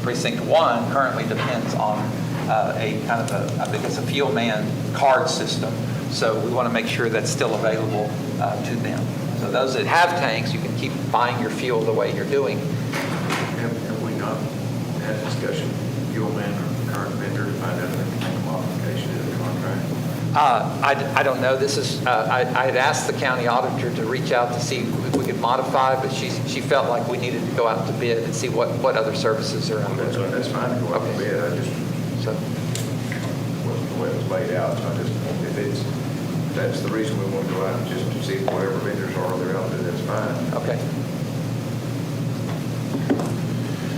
Precinct 1 currently depends on a kind of I think it's a fuel man card system. So we want to make sure that's still available to them. So those that have tanks, you can keep buying your fuel the way you're doing. Have we not had a discussion, fuel man or current vendor, to find out if there's any modification to the contract? I don't know. This is, I had asked the county auditor to reach out to see if we could modify, but she felt like we needed to go out to bid and see what other services are out there. That's fine to go out to bid. I just, wasn't the way it was laid out. So I just, if that's the reason we want to go out, just to see whatever vendors are there out there, that's fine. Okay.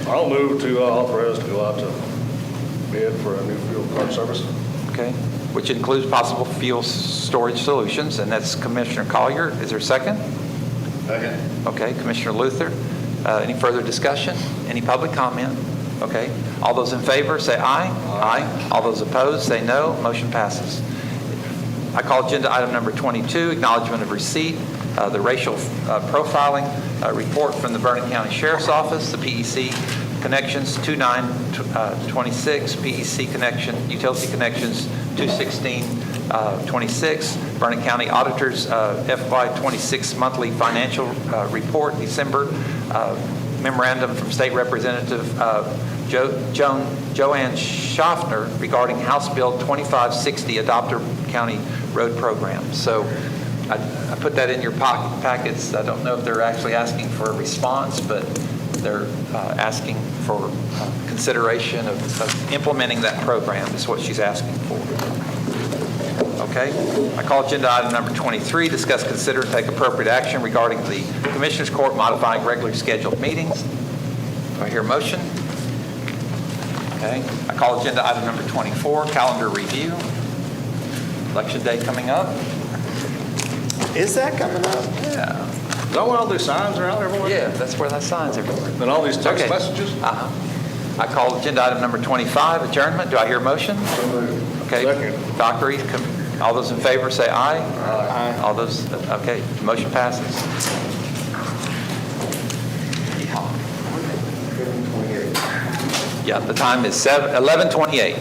I'll move to authorize to go out to bid for a new fuel card service. Okay. Which includes possible fuel storage solutions, and that's Commissioner Collier. Is there a second? Second. Okay, Commissioner Luther. Any further discussion? Any public comment? Okay. All those in favor say aye. Aye. All those opposed say no. Motion passes. I call agenda item number 22, acknowledgement of receipt, the racial profiling report from the Vernon County Sheriff's Office, the PEC connections 2926, PEC connection, utility connections 21626, Vernon County Auditor's FY26 monthly financial report, December, memorandum from State Representative Joanne Schaffner regarding House Bill 2560, Adopt a County Road Program. So I put that in your packets. I don't know if they're actually asking for a response, but they're asking for consideration of implementing that program is what she's asking for. Okay. I call agenda item number 23, discuss, consider, and take appropriate action regarding the Commissioners Court modifying regularly scheduled meetings. Do I hear a motion? Okay. I call agenda item number 24, calendar review. Election day coming up. Is that coming up? Yeah. Is that where all these signs are out everywhere? Yeah, that's where that sign's everywhere. And all these text Okay. messages? Uh-huh. I call agenda item number 25, adjournment. Do I hear a motion? Okay. Second. Dockery, all those in favor say aye. Aye. All those, okay, motion passes. Yeah, the time is 11:28.